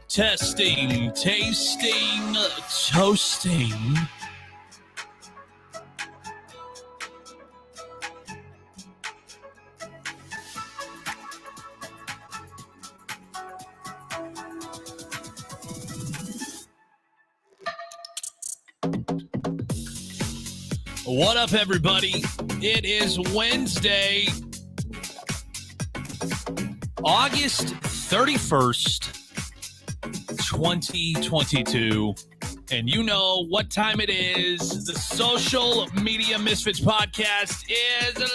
Testing, tasting, toasting. What up, everybody? It is Wednesday, August 31st. 2022, and you know what time it is. The Social Media Misfits podcast is live.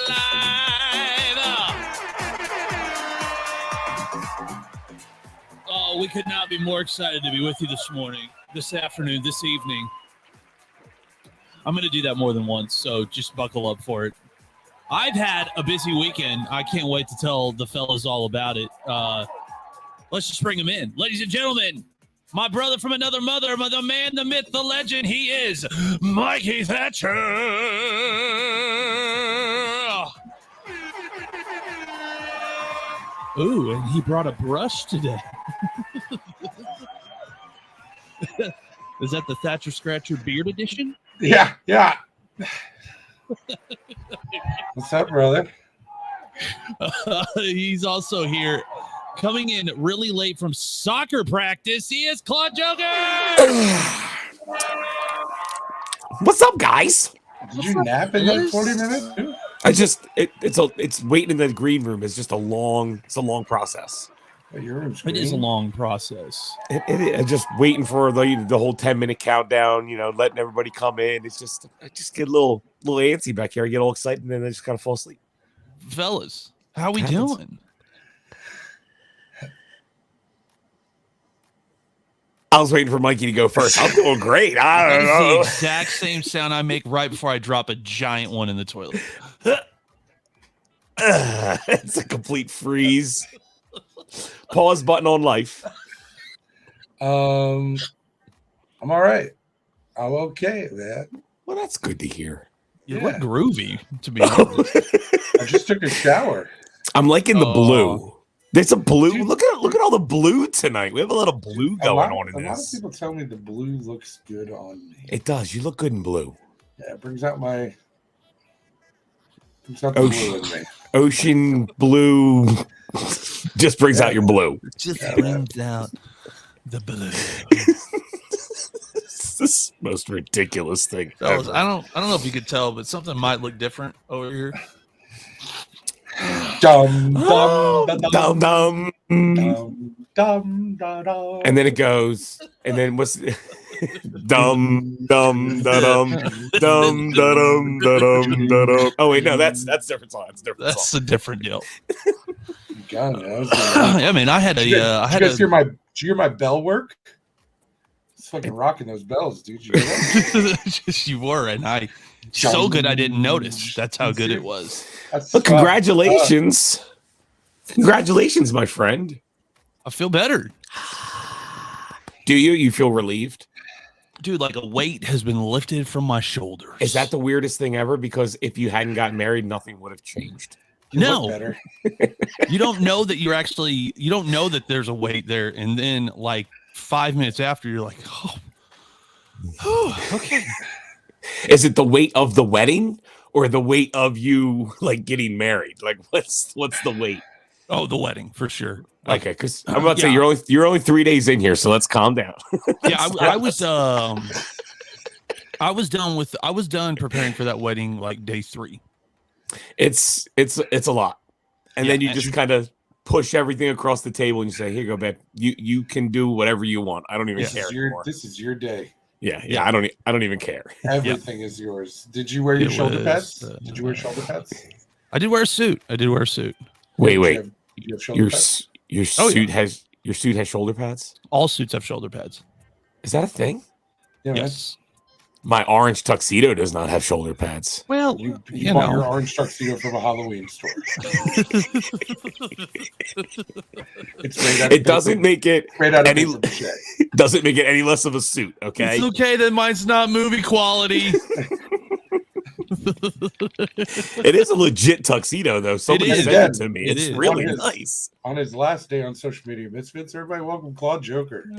Oh, we could not be more excited to be with you this morning, this afternoon, this evening. I'm going to do that more than once, so just buckle up for it. I've had a busy weekend. I can't wait to tell the fellas all about it. Let's just bring him in. Ladies and gentlemen, my brother from another mother, the man, the myth, the legend, he is Mikey Thatcher. Ooh, and he brought a brush today. Is that the Thatcher Scratcher Beard Edition? Yeah. What's up, brother? He's also here. Coming in really late from soccer practice, he is Claude Joker. What's up, guys? Did you nap in like 40 minutes? It's waiting in the green room. It's just a long process. It is a long process. It just waiting for the whole 10-minute countdown. You know, letting everybody come in. It's just I just get a little antsy back here. I get all excited and then I just kind of fall asleep. Fellas, how we doing? I was waiting for Mikey to go first. I'm doing great. I don't know. The exact same sound I make right before I drop a giant one in the toilet. It's a complete freeze. Pause button on life. I'm all right. I'm okay, man. Well, that's good to hear. You look groovy, to be honest. I just took a shower. I'm liking the blue. There's a blue. Dude, look at all the blue tonight. We have a lot of blue going on in this. A lot of people tell me the blue looks good on me. It does. You look good in blue. Yeah, it brings out the blue in me. Ocean blue just brings out your blue. Just brings out the blue. It's the most ridiculous thing Fellas, ever. I don't know if you could tell, but something might look different over here. Dum, dum, dum. And then it goes, and then what's dum dum da dum dum da dum da dum da dum. Oh wait, no, that's a different song. That's a different deal. God, I mean, I had a. Did you hear my bell work? It's fucking rocking those bells, dude. You hear that? You were, and so good I didn't notice. That's how good it was. But congratulations. Congratulations, my friend. I feel better. Do you? You feel relieved? Dude, like a weight has been lifted from my shoulders. Is that the weirdest thing ever? Because if you hadn't gotten married, nothing would have changed. No. You don't know that you don't know that there's a weight there. And then like 5 minutes after, you're like, oh, okay. Is it the weight of the wedding or the weight of you like getting married? Like what's the weight? Oh, the wedding for sure. Okay, because I'm about to say you're only 3 days in here, so let's calm down. Yeah, I was done preparing for that wedding like day 3. It's a lot, and then you just kind of push everything across the table and you say, "Here you go, babe. You can do whatever you want. I don't even care anymore. This is your day." Yeah. I don't even care. Everything is yours. Did you wear your shoulder pads? Did you wear shoulder pads? I did wear a suit. Wait. You have shoulder pads? Your suit has shoulder pads? All suits have shoulder pads. Is that a thing? Yeah, yes. My orange tuxedo does not have shoulder pads. Well, you bought your orange tuxedo from a Halloween store. It doesn't make it any less of a suit. Okay, it's okay that mine's not movie quality. It is a legit tuxedo, though. Somebody sent it to me. It's really nice. On his last day on social media, Misfits, everybody welcome Claude Joker.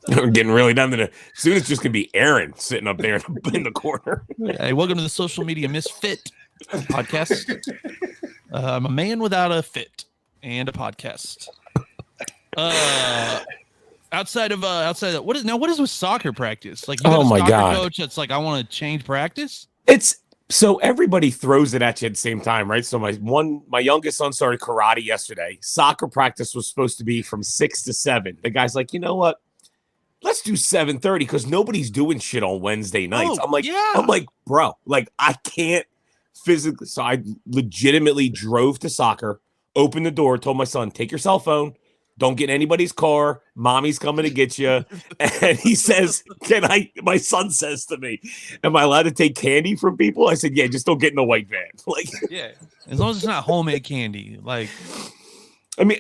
We're getting really down to the. Soon it's just gonna be Aaron sitting up there in the corner. Hey, welcome to the Social Media Misfit podcast. I'm a man without a fit and a podcast. Outside of what is with soccer practice? Like, you got a soccer coach that's like, I want to change practice. It's so everybody throws it at you at the same time, right? So my youngest son started karate yesterday. Soccer practice was supposed to be from 6 to 7. The guy's like, you know what? Let's do 7:30 because nobody's doing shit on Wednesday nights. I'm like, bro, like I can't physically. So I legitimately drove to soccer, opened the door, told my son, take your cell phone. Don't get in anybody's car. Mommy's coming to get you. And he says, my son says to me, am I allowed to take candy from people? I said, yeah, just don't get in the white van. Like, yeah, as long as it's not homemade candy. Like, I mean,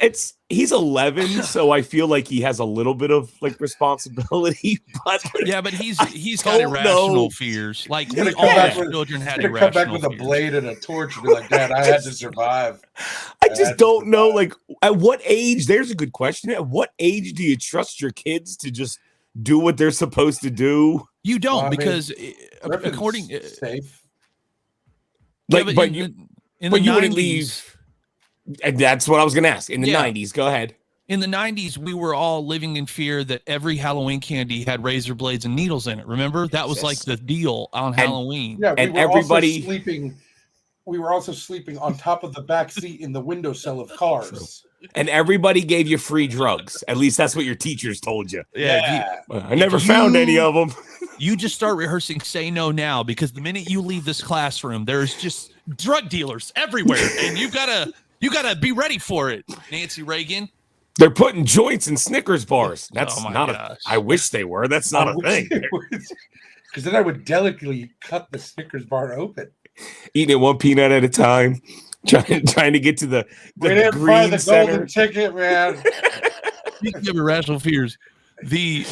he's 11, so I feel like he has a little bit of like responsibility. But yeah, but he's got irrational fears. Like, we all children had irrational come back with a blade and a torch and be like, Dad, I had to survive. I just don't know. Like, at what age? There's a good question. At what age do you trust your kids to just do what they're supposed to do? You don't, because according safe. Like, yeah, but you wouldn't leave. And that's what I was going to ask. In the 90s, go ahead. In the 90s, we were all living in fear that every Halloween candy had razor blades and needles in it. Remember? That was like the deal on Halloween. Yeah, we were also sleeping on top of the back seat in the windowsill of cars. And everybody gave you free drugs. At least that's what your teachers told you. Yeah. I never found any of them. You just start rehearsing Say No Now, because the minute you leave this classroom, there's just drug dealers everywhere. And you gotta be ready for it, Nancy Reagan. They're putting joints in Snickers bars. That's I wish they were. That's not a thing. Because then I would delicately cut the Snickers bar open. Eating it one peanut at a time, trying to get to the green center. Golden ticket, man. Speaking of irrational fears, the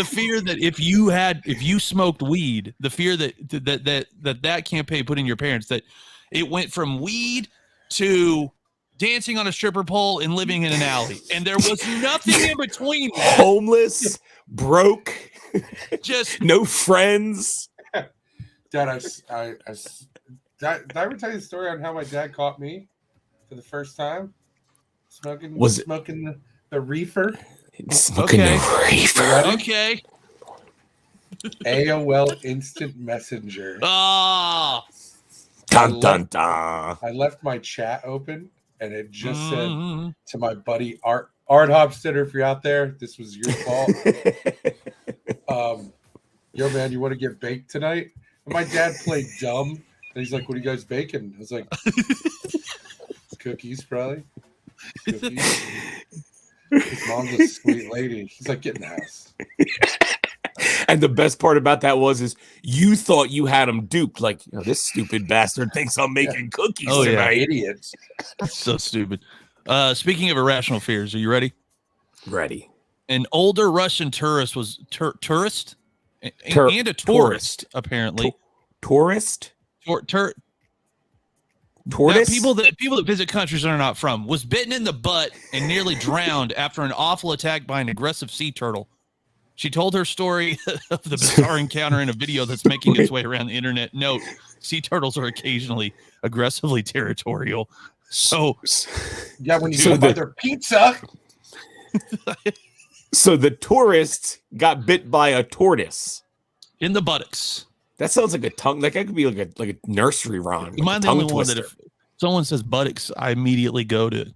fear that if you smoked weed, the fear that campaign put in your parents, that it went from weed to dancing on a stripper pole and living in an alley, and there was nothing in between. Homeless, broke, just no friends. Dad, did I ever tell you the story on how my dad caught me for the first time smoking the reefer? Smoking the reefer. Okay. AOL Instant Messenger. Oh. Dun, dun, dun. I left my chat open, and it just said to my buddy Art Hofstetter, if you're out there, this was your fault. Yo, man, you want to get baked tonight? And my dad played dumb, and he's like, "What are you guys baking?" I was like, "Cookies, probably." Cookies. His mom's a sweet lady. He's like, "Get in the house." And the best part about that is you thought you had him duped. Like, this stupid bastard thinks I'm making cookies tonight. Idiots. So stupid. Speaking of irrational fears, are you ready? Ready. An older Russian tourist was tourist and a tourist, apparently. Tourist? Tourist? People that visit countries that are not from, was bitten in the butt and nearly drowned after an awful attack by an aggressive sea turtle. She told her story of the bizarre encounter in a video that's making its way around the internet. Note, sea turtles are occasionally aggressively territorial. So Yeah, when you So go buy the- their pizza. So the tourist got bit by a tortoise. in the buttocks. That sounds like a tongue. Like that could be like a nursery rhyme. Am I Like a the tongue only one that twister. if someone says buttocks, I immediately go to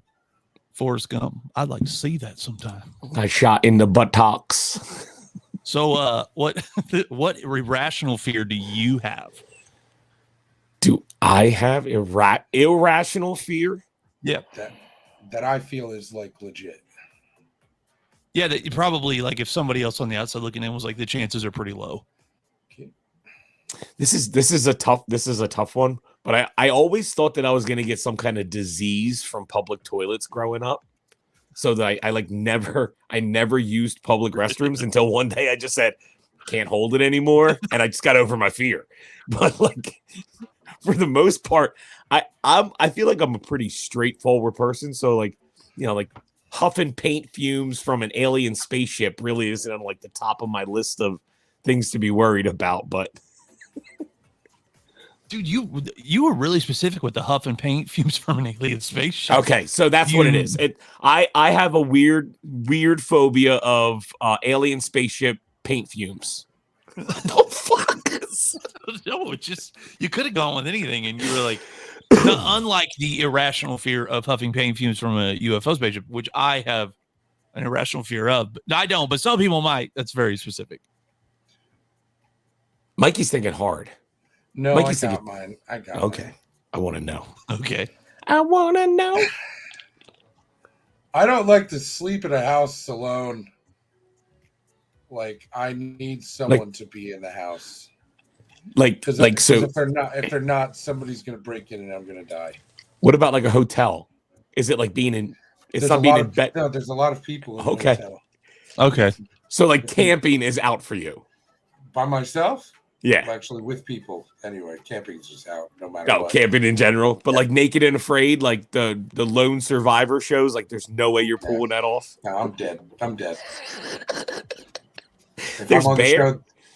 Forrest Gump? I'd like to see that sometime. I shot in the buttocks. So, what irrational fear do you have? Do I have irrational fear? Yeah, That I feel is like legit. yeah. That you probably like if somebody else on the outside looking in was like the chances are pretty low. This is a tough one. But I always thought that I was gonna get some kind of disease from public toilets growing up. So that I never used public restrooms until one day I just said, can't hold it anymore. And I just got over my fear. But like for the most part, I feel like I'm a pretty straightforward person. So like, like huffing paint fumes from an alien spaceship really isn't on like the top of my list of things to be worried about. But Dude, you were really specific with the huff and paint fumes from an alien spaceship. okay, so that's what it is. I have a weird phobia of alien spaceship paint fumes. What the fuck? No, it's just you could have gone with anything, and you were like, unlike the irrational fear of huffing paint fumes from a UFO spaceship, which I have an irrational fear of. But I don't, but some people might. That's very specific. Mikey's thinking hard. No, Mikey's I got thinking, mine. I got okay. mine. I want to know. Okay. I want to know. I don't like to sleep in a house alone. Like I need someone to be in the house. Because if they're not, somebody's gonna break in and I'm gonna die. What about like a hotel? Is it like being in? It's not being in bed. No, there's a lot of people in the Okay. hotel. Okay. So like camping is out for you. By myself? Yeah. I'm actually with people. Anyway, camping's just out no matter Oh, what. camping in general, but like Naked and Afraid, like the lone survivor shows, like there's no way you're pulling that off. No, I'm dead. If There's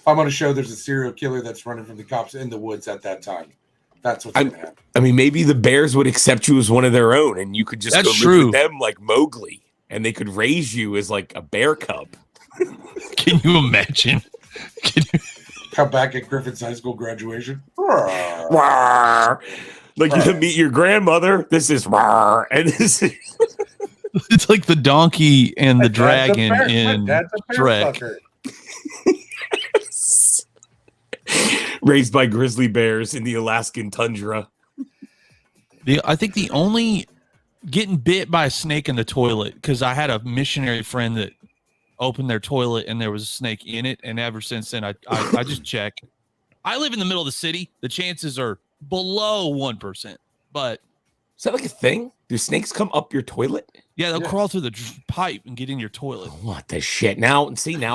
I'm on a show, there's a serial killer that's running from the cops in the woods at that time. That's what's gonna happen. I mean, maybe the bears would accept you as one of their own, and you could just That's go true. live with them like Mowgli, and they could raise you as like a bear cub. Can you imagine? Come back at Griffin's high school graduation. Rawr. Like you meet your grandmother. This is rawr, and this is It's like the donkey and the My dad's a dragon bear- in my dad's a bear Shrek. fucker. raised by grizzly bears in the Alaskan tundra. I think the only getting bit by a snake in the toilet, because I had a missionary friend that opened their toilet and there was a snake in it, and ever since then I just check. I live in the middle of the city. The chances are below 1%, but Is that like a thing? Do snakes come up your toilet? yeah, they'll crawl through the pipe and get in your toilet. What the shit? Now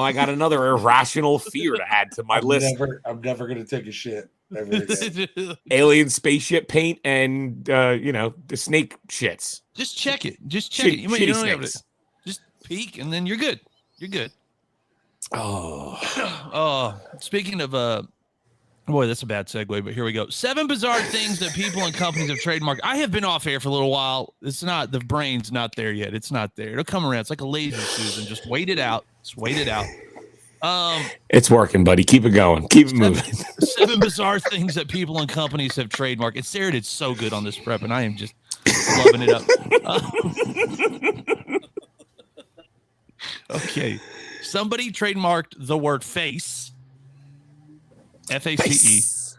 I got another irrational fear to add to my list. I'm never gonna take a shit ever again. Alien spaceship paint and the snake shits. Just check it. Just check it. You Shitty don't have to snakes. just peek, and then you're good. You're good. Oh, Speaking of boy, that's a bad segue, but here we go. 7 bizarre things that people and companies have trademarked. I have been off air for a little while. It's not, the brain's not there yet. It's not there. It'll come around. It's like a laser, Susan. Just wait it out. Just wait it out. it's working, buddy. Keep it going. Keep it moving. 7 bizarre things that people and companies have trademarked. And Sarah did so good on this prep, and I am just loving it up. Okay. Somebody trademarked the word face. FACE.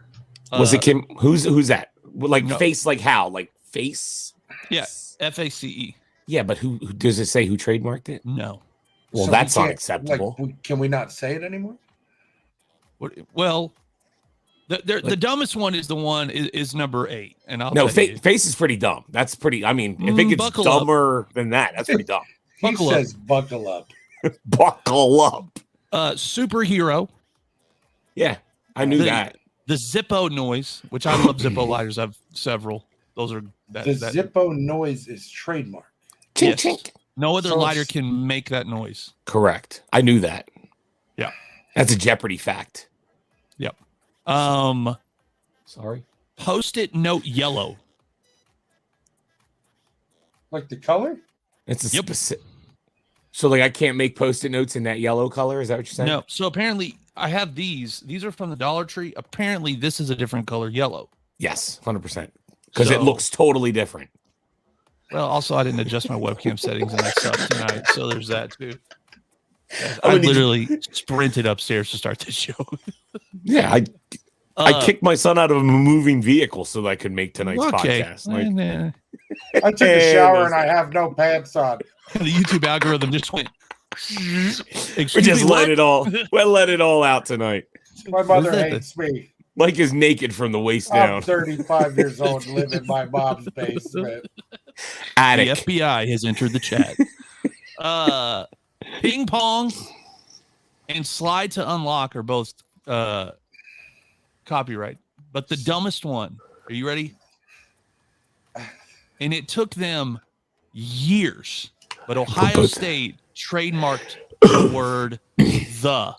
Was it Kim? Who's that? Like No. face? Like how? Like face? Yeah, FACE. Yeah, but who does it say who trademarked it? No. Well, So that's we can't- unacceptable. Can we not say it anymore? Well, the dumbest one is the one is number 8, and I'll No, tell you. face is pretty dumb. That's pretty. I mean, if it gets Buckle up. dumber than that, that's pretty dumb. He Buckle up. says buckle up. Buckle up. Superhero. Yeah, I knew that. The Zippo noise, which I love Zippo lighters. I have several. Those are The Zippo noise is trademark. Chink, yes. chink. No other So lighter it's- can make that noise. Correct. I knew that. Yeah. That's a Jeopardy fact. Yep. Sorry. Post-it note yellow. Like the color? It's a specific. So, like, I can't make Post-it notes in that yellow color? Is that what you're saying? No. So apparently, I have these. These are from the Dollar Tree. Apparently, this is a different color yellow. Yes, 100%. Because it looks totally different. Well, also, I didn't adjust my webcam settings, and I sucked tonight. So there's that, too. I literally sprinted upstairs to start the show. Yeah, I kicked my son out of a moving vehicle so that I could make tonight's podcast. Like, I took a shower and I have no pants on. The YouTube algorithm just went. We just let it all out tonight. My mother hates me. Mike is naked from the waist down. I'm 35 years old and live in my mom's basement. Attic. The FBI has entered the chat. Ping pong and slide to unlock are both copyright, but the dumbest one. Are you ready? And it took them years, but Ohio State trademarked the word "the."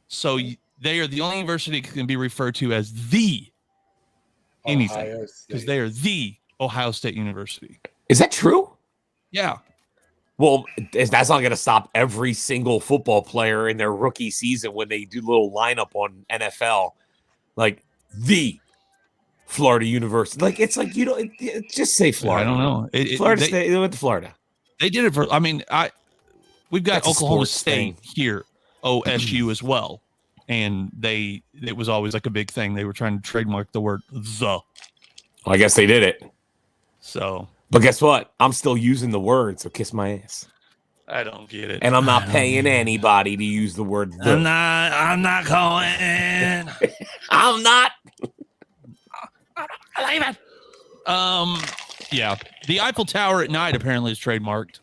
So they are the only university that can be referred to as the anything because they are the Ohio State University. Is that true? Yeah. Well, that's not going to stop every single football player in their rookie season when they do little lineup on NFL, like the Florida University. Like it's like just say Florida. I don't know. Florida State. They went to Florida. They did it for. I mean, we've got That's Oklahoma State here, OSU as well, and it was always like a big thing. They were trying to trademark the word "the." Well, I guess they did it. So. But guess what? I'm still using the word, so kiss my ass. I don't get it. And I'm not paying anybody to use the word the. I'm not going. I'm not. Yeah. The Eiffel Tower at night apparently is trademarked.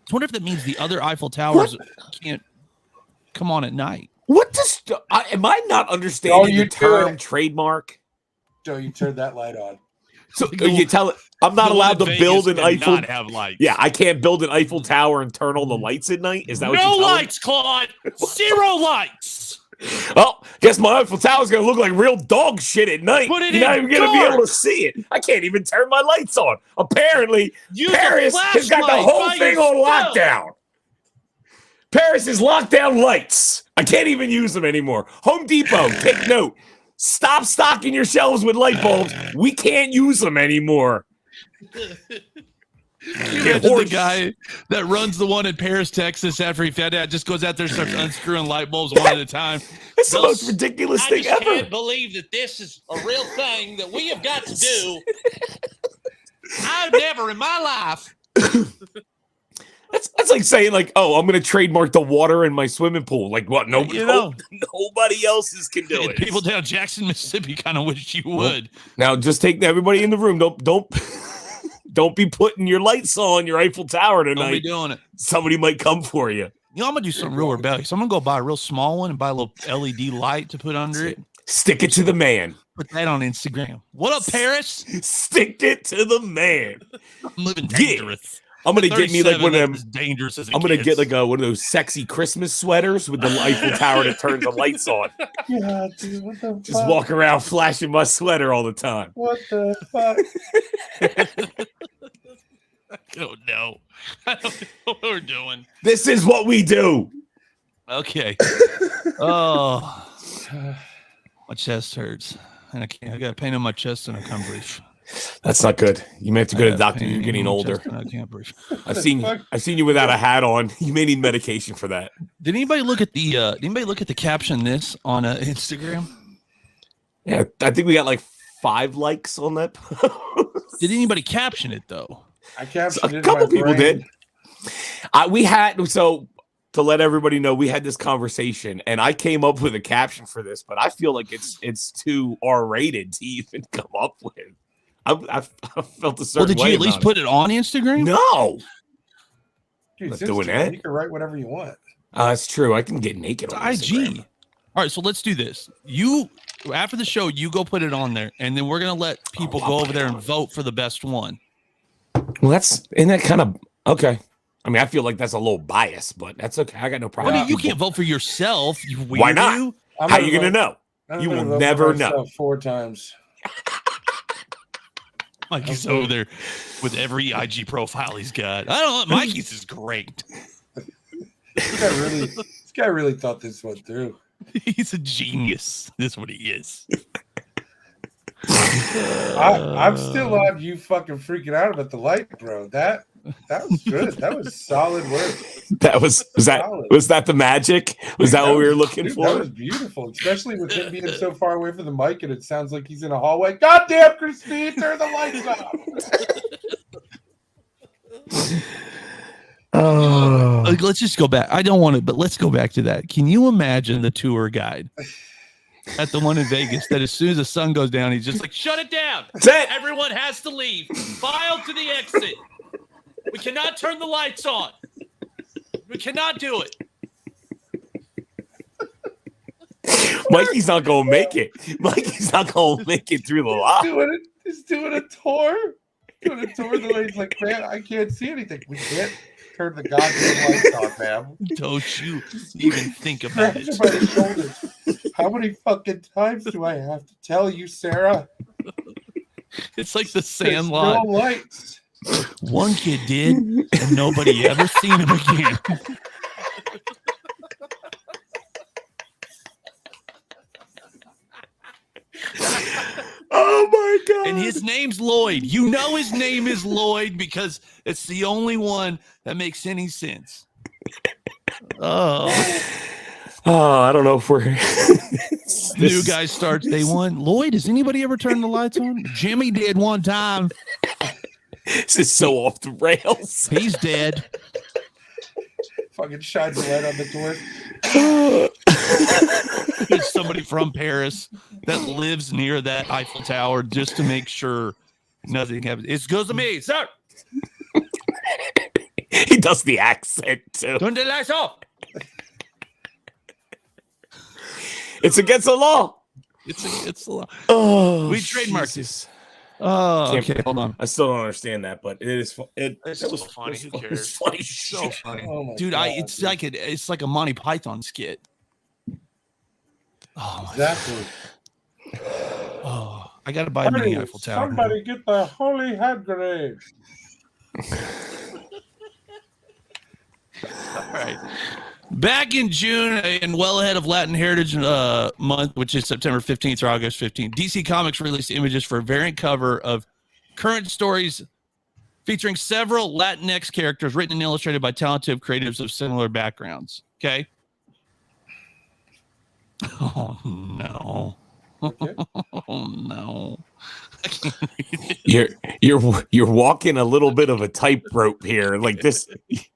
I wonder if that means the other Eiffel Towers can't come on at night. What does am I not understanding the term trademark? Joe, you turned that light on. So you tell it I'm not allowed to build an Eiffel. Not have lights. Yeah, I can't build an Eiffel Tower and turn all the lights at night. Is that what no lights, Claude? Zero lights. Oh, guess my Eiffel Tower is gonna look like real dog shit at night. Put it You're not even gonna be able to see it. I can't even turn my lights on. Apparently, Paris has got the whole thing on lockdown. Paris is locked down lights. I can't even use them anymore. Home Depot, take note. Stop stocking your shelves with light bulbs. We can't use them anymore. The guy that runs the one in Paris, Texas, after he found out, just goes out there and starts unscrewing light bulbs one at a time. It's the most ridiculous thing ever. I can't believe that this is a real thing that we have got to do. I've never in my life. That's like saying, like, oh, I'm going to trademark the water in my swimming pool. Like, what? Nobody else's can do it. People down Jackson, Mississippi kind of wish you would. Now, just take everybody in the room. Don't be putting your lights on your Eiffel Tower tonight. Don't be doing it. Somebody might come for you. You know, I'm going to do something real rebellious. I'm going to go buy a real small one and buy a little LED light to put under it. Stick it to the man. Put that on Instagram. What up, Paris? Stick it to the man. I'm living dangerous. I'm gonna get me like one of them. Dangerous as I'm gonna get like one of those sexy Christmas sweaters with the Eiffel Tower that turns the lights on. Yeah, dude, what the Just walk around flashing my sweater all the time. What the fuck? I don't know what we're doing. This is what we do. Okay. Oh, my chest hurts, and I got pain in my chest, and I can't breathe. That's not good. You may have to go to the doctor. You're getting older. I can't breathe. I've seen you without a hat on. You may need medication for that. Did anybody look at the caption this on Instagram? Yeah, I think we got like 5 likes on that post. Did anybody caption it though? I captioned it. A couple people did. To let everybody know, we had this conversation, and I came up with a caption for this, but I feel like it's too R-rated to even come up with. I felt a certain way. Well, did you at least put it on Instagram? No. Dude, not doing that. You can write whatever you want. It's true. I can get naked on Instagram. IG. All right, so let's do this. You after the show, you go put it on there, and then we're gonna let people go over there and vote for the best one. Well, isn't that kind of okay? I mean, I feel like that's a little biased, but that's okay. I got no problem. Well, you can't vote for yourself. You weirdo. Why not? How are you gonna know? You will never know. 4 times. Mikey's over there with every IG profile he's got. I don't know. Mikey's is great. This guy really thought this went through. He's a genius. That's what he is. I'm still on you fucking freaking out about the light, bro. That was good. That was solid work. Was that the magic? Was that what we were looking for? That was beautiful, especially with him being so far away from the mic and it sounds like he's in a hallway. Goddamn, Christine, turn the lights off. Let's just go back. I don't want to, but let's go back to that. Can you imagine the tour guide at the one in Vegas that as soon as the sun goes down, he's just like, shut it down. Everyone has to leave. File to the exit. We cannot turn the lights on. We cannot do it. Mikey's not going to make it. Mikey's not going to make it through the lot. He's doing a tour. Doing a tour. The lady's like, man, I can't see anything. We can't turn the goddamn lights on, man. Don't you even think about it. By the shoulders. How many fucking times do I have to tell you, Sarah? It's like the Sandlot. No lights. One kid did, and nobody ever seen him again. Oh my God. And his name's Lloyd. You know his name is Lloyd because it's the only one that makes any sense. Oh, I don't know if we're new guy starts day one. Lloyd, has anybody ever turned the lights on? Jimmy did one time. This is so off the rails. He's dead. Fucking shines the light on the door. There's somebody from Paris that lives near that Eiffel Tower just to make sure nothing happens. It goes to me, sir. He does the accent too. Turn the lights off. It's against the law. It's the law. Oh, we trademarked this. Jesus. Oh, okay. Hold on. I still don't understand that, but it is. It's so funny. Who cares? It's funny. So funny, dude. It's like a Monty Python skit. Oh, exactly. Oh, I got to buy a mini Eiffel Tower. Somebody get the holy hand grenade. All right. Back in June and well ahead of Latin Heritage Month, which is September 15th or August 15th, DC Comics released images for a variant cover of current stories featuring several Latinx characters written and illustrated by talented creatives of similar backgrounds. Okay. Oh, no. Okay. Oh, no. You're walking a little bit of a tightrope here. Like this.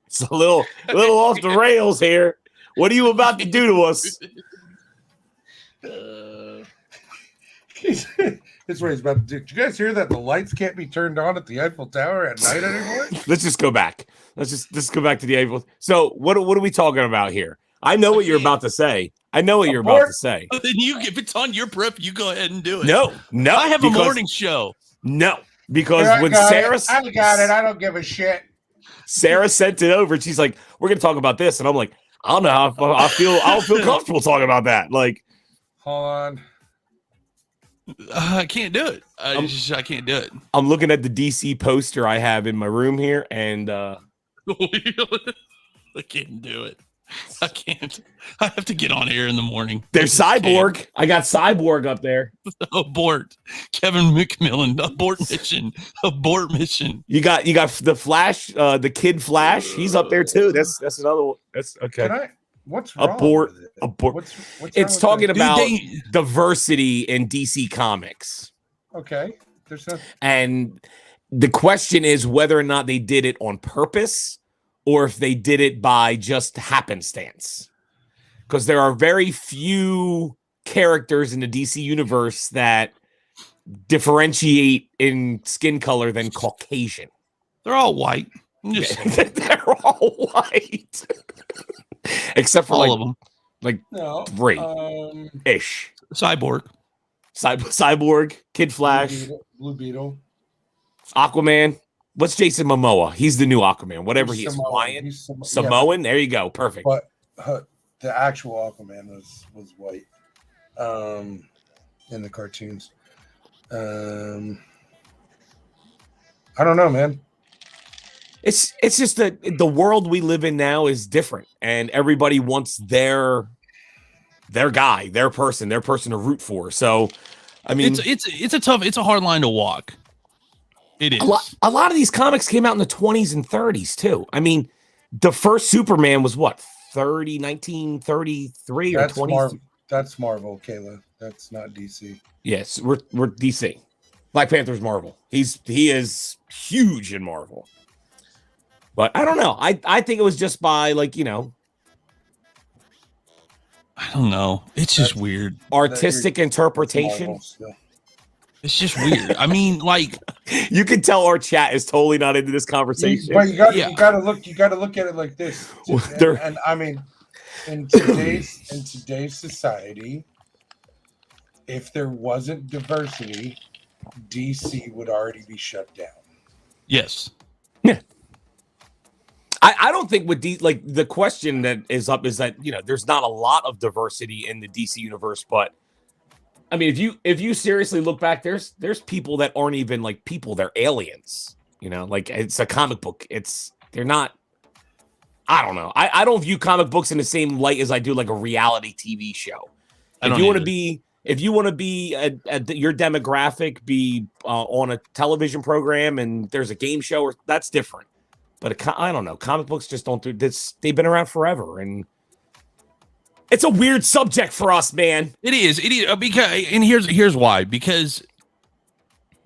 It's a little off the rails here. What are you about to do to us? That's what he's about to do. Did you guys hear that the lights can't be turned on at the Eiffel Tower at night anymore? Let's just go back. Let's go back to the Eiffel. So what are we talking about here? I know what you're about to say. About to say. Then if it's on your prep, you go ahead and do it. No. I have a morning show. No, because when Sarah, I got it. I don't give a shit. Sarah sent it over and she's like, we're going to talk about this. And I'm like, I don't know how I feel. I don't feel comfortable talking about that. Like, hold on. I can't do it. I can't do it. I'm looking at the DC poster I have in my room here. And I can't do it. I can't. I have to get on air in the morning. There's Cyborg. I got Cyborg up there. Abort. Kevin McMillan. Abort mission. Abort mission. You got the Flash, the Kid Flash. He's up there too. That's another one. That's okay. What's wrong abort? With it? Abort. What's it's talking about diversity in DC Comics. Okay. And the question is whether or not they did it on purpose, or if they did it by just happenstance. Because there are very few characters in the DC universe that differentiate in skin color than Caucasian. They're all white. They're all white. Except for all of them. Like three-ish. Cyborg. Cyborg, Kid Flash. Blue Beetle. Aquaman. What's Jason Momoa? He's the new Aquaman. Whatever he is. Hawaiian? Samoan? There you go. Perfect. But the actual Aquaman was white. in the cartoons. I don't know, man. It's just that the world we live in now is different, and everybody wants their guy, their person to root for. So, I mean, it's a hard line to walk. It is. A lot of these comics came out in the 20s and 30s too. I mean, the first Superman was what, 1933 or 20? That's Marvel, Kayla. That's not DC. Yes, we're DC. Black Panther's Marvel. He is huge in Marvel. But I don't know. I think it was just by I don't know. It's just weird. Artistic interpretation. It's just weird. I mean, you can tell our chat is totally not into this conversation. But you gotta look at it like this. And I mean, in today's society, if there wasn't diversity, DC would already be shut down. Yes. Yeah. I don't think with the question that is up is that there's not a lot of diversity in the DC universe, but I mean if you seriously look back, there's people that aren't even people, they're aliens. It's a comic book. They're not. I don't know. I don't view comic books in the same light as I do a reality TV show. If you want to be your demographic, be on a television program and there's a game show, that's different. But I don't know. Comic books just don't do this. They've been around forever, and it's a weird subject for us, man. It is because, and here's why. Because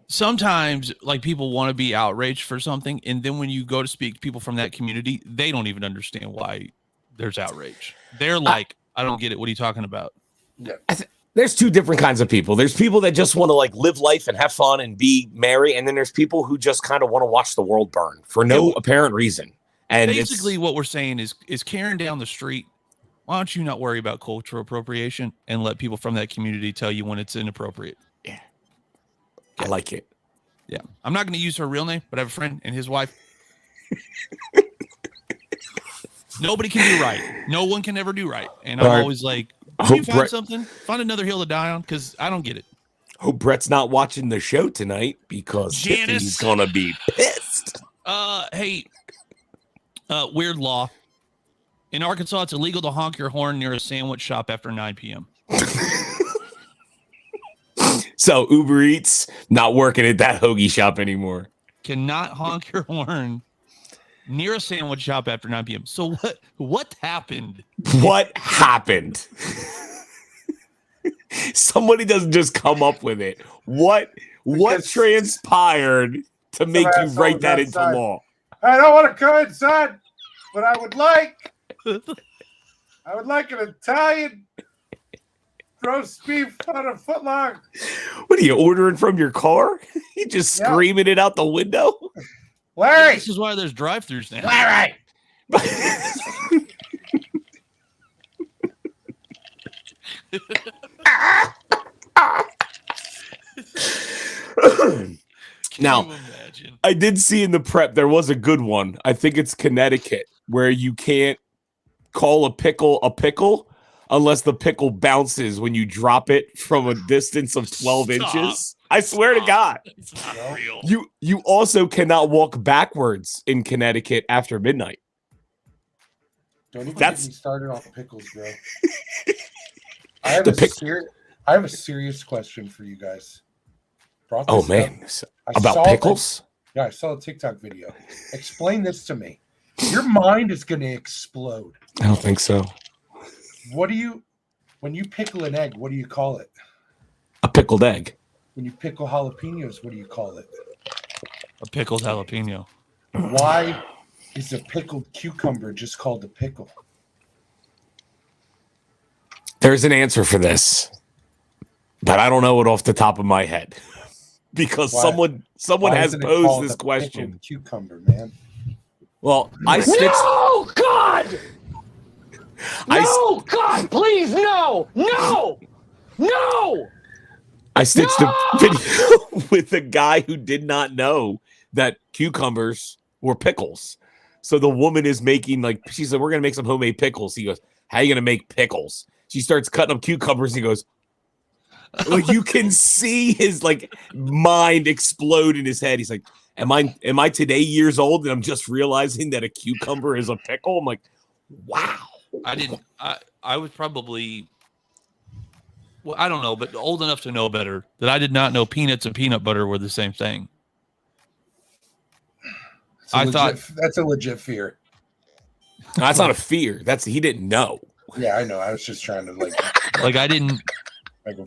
sometimes people want to be outraged for something, and then when you go to speak to people from that community, they don't even understand why there's outrage. They're I don't get it. What are you talking about? Yeah. There's two different kinds of people. There's people that just want to live life and have fun and be merry, and then there's people who just kind of want to watch the world burn for no apparent reason. And basically, what we're saying is Karen down the street. Why don't you not worry about cultural appropriation and let people from that community tell you when it's inappropriate? Yeah. I like it. Yeah. I'm not going to use her real name, but I have a friend and his wife. Nobody can do right. No one can ever do right. And I'm always like, can you find something? Find another hill to die on, because I don't get it. Hope Brett's not watching the show tonight because he's going to be pissed. Hey, weird law. In Arkansas, it's illegal to honk your horn near a sandwich shop after 9 p.m. So Uber Eats not working at that hoagie shop anymore. Cannot honk your horn near a sandwich shop after 9 p.m. So what happened? What happened? Somebody doesn't just come up with it. What transpired to make you write that into law? I don't want to come inside, but I would like an Italian roast beef on a footlong. What are you ordering from your car? You just screaming it out the window? Larry! This is why there's drive-thrus now. Larry! Now, I did see in the prep there was a good one. I think it's Connecticut, where you can't call a pickle unless the pickle bounces when you drop it from a distance of 12 inches. I swear to God. It's not real. You also cannot walk backwards in Connecticut after midnight. Don't even get me started on pickles, bro. I have a serious question for you guys. Oh, man. About pickles? Yeah, I saw a TikTok video. Explain this to me. Your mind is going to explode. I don't think so. When you pickle an egg, what do you call it? A pickled egg. When you pickle jalapenos, what do you call it? A pickled jalapeno. Why is a pickled cucumber just called a pickle? There's an answer for this, but I don't know it off the top of my head because someone has posed this question. Cucumber, man. Well, I stitched. No, God! No, God, please, no! I stitched a video with a guy who did not know that cucumbers were pickles. So the woman is making, she said, we're going to make some homemade pickles. He goes, how are you going to make pickles? She starts cutting up cucumbers. He goes, Like you can see his like mind explode in his head. He's like, am I today years old and I'm just realizing that a cucumber is a pickle? I'm like, wow. I was probably, well, I don't know, but old enough to know better that I did not know peanuts and peanut butter were the same thing. That's a legit fear. That's not a fear. He didn't know. Yeah, I know. I was just trying to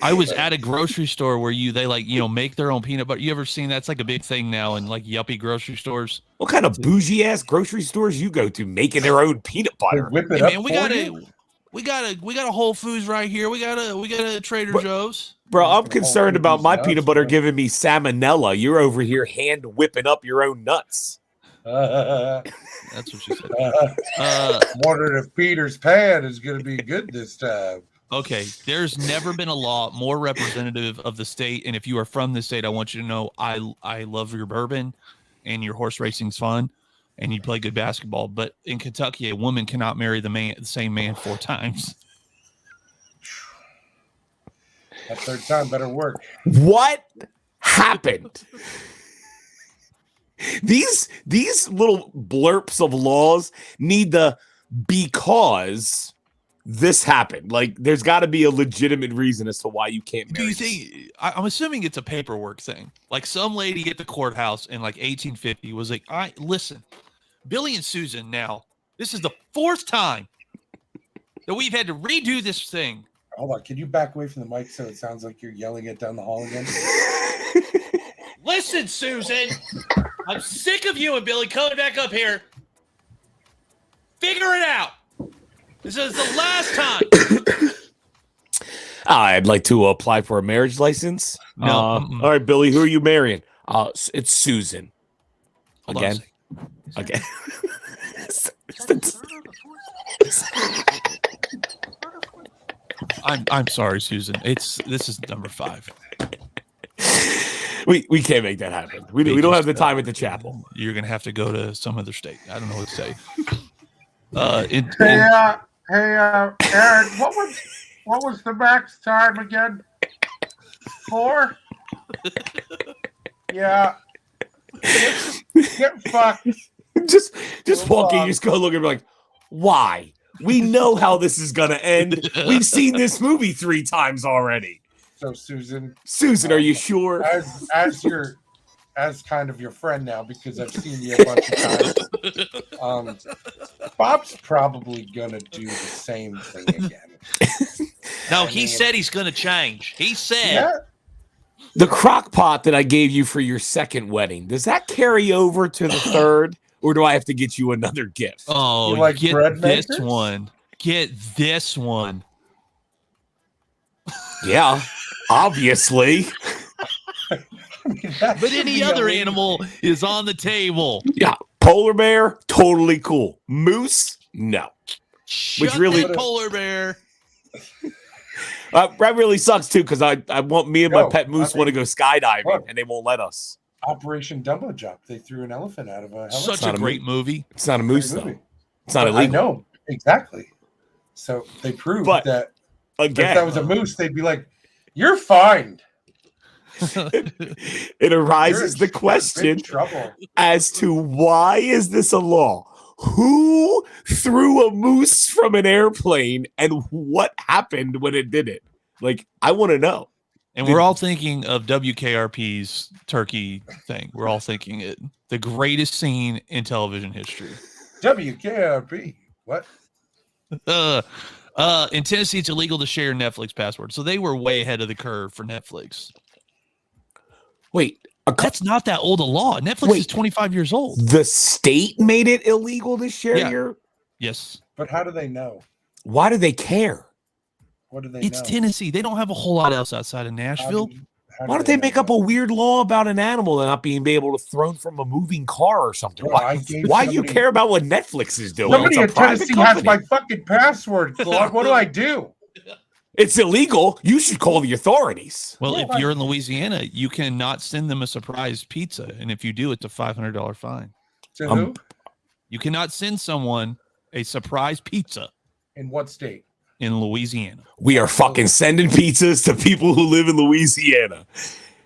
I was at a grocery store where they make their own peanut butter. You ever seen that? It's like a big thing now in like yuppie grocery stores. What kind of bougie ass grocery stores you go to making their own peanut butter? Whip it up. Man, we got a Whole Foods right here. We got a Trader Joe's. Bro, I'm concerned about my peanut butter giving me salmonella. You're over here hand whipping up your own nuts. That's what she said. Wondering if Peter's pan is going to be good this time. Okay, there's never been a law more representative of the state, and if you are from the state, I want you to know I love your bourbon, and your horse racing's fun, and you play good basketball. But in Kentucky, a woman cannot marry the same man 4 times. That third time better work. What happened? These little blurps of laws need the because this happened. Like, there's got to be a legitimate reason as to why you can't marry. Do you think? I'm assuming it's a paperwork thing. Like some lady at the courthouse in like 1850 was like, listen, Billy and Susan. Now this is the 4th time that we've had to redo this thing. Hold on, can you back away from the mic so it sounds like you're yelling it down the hall again? Listen, Susan, I'm sick of you and Billy coming back up here. Figure it out. This is the last time. I'd like to apply for a marriage license. No. All right, Billy, who are you marrying? It's Susan. Hold Again. Okay. I'm sorry, Susan. This is number 5. We can't make that happen. We don't have the time at the chapel. You're gonna have to go to some other state. I don't know what to say. Hey, Aaron, what was the max time again? 4? Yeah. Get fucked. Just walking, you just go look and be like, why? We know how this is gonna end. We've seen this movie 3 times already. So Susan, are you sure? As kind of your friend now, because I've seen you a bunch of times. Bob's probably gonna do the same thing again. No, he said he's gonna change. He said. Yeah. The crock pot that I gave you for your 2nd wedding, does that carry over to the 3rd, or do I have to get you another gift? Oh, like get bread this makers? one. Get this one. Yeah, obviously. But any other animal is on the table. Yeah, polar bear, totally cool. Moose, no. Shut really- that polar bear. That really sucks too, because I want me and my pet moose want to go skydiving, look. and they won't let us. Operation Dumbo Drop. They threw an elephant out of a helicopter. Such a great movie. It's not a moose Great though. movie. It's not I illegal. know exactly. So they proved But, that if Again, that was a moose, they'd be like, "You're fine." it arises the You're in question big trouble. as to why is this a law? Who threw a moose from an airplane, and what happened when it did it? Like, I want to know. And we're all thinking of WKRP's turkey thing. We're all thinking it. The greatest scene in television history. WKRP. What? In Tennessee, it's illegal to share Netflix password. So they were way ahead of the curve for Netflix. Wait, That's not that old a law. Netflix is 25 years old. the state made it illegal to share your... Yes. But how do they know? Why do they care? What do they It's know? Tennessee. They don't have a whole lot else outside of Nashville. Why don't they make up a weird law about an animal and not being able to throw from a moving car or something? Bro, Why do you care about what Netflix is doing? Somebody It's in a private Tennessee has company. my fucking password, Claude. What do I do? It's illegal. You should call the authorities. Well, Yeah, if you're in Louisiana, you cannot send them a surprise pizza. And if you do, it's a $500 fine. To who? You cannot send someone a surprise pizza In what state? in Louisiana. We are fucking sending pizzas to people who live in Louisiana.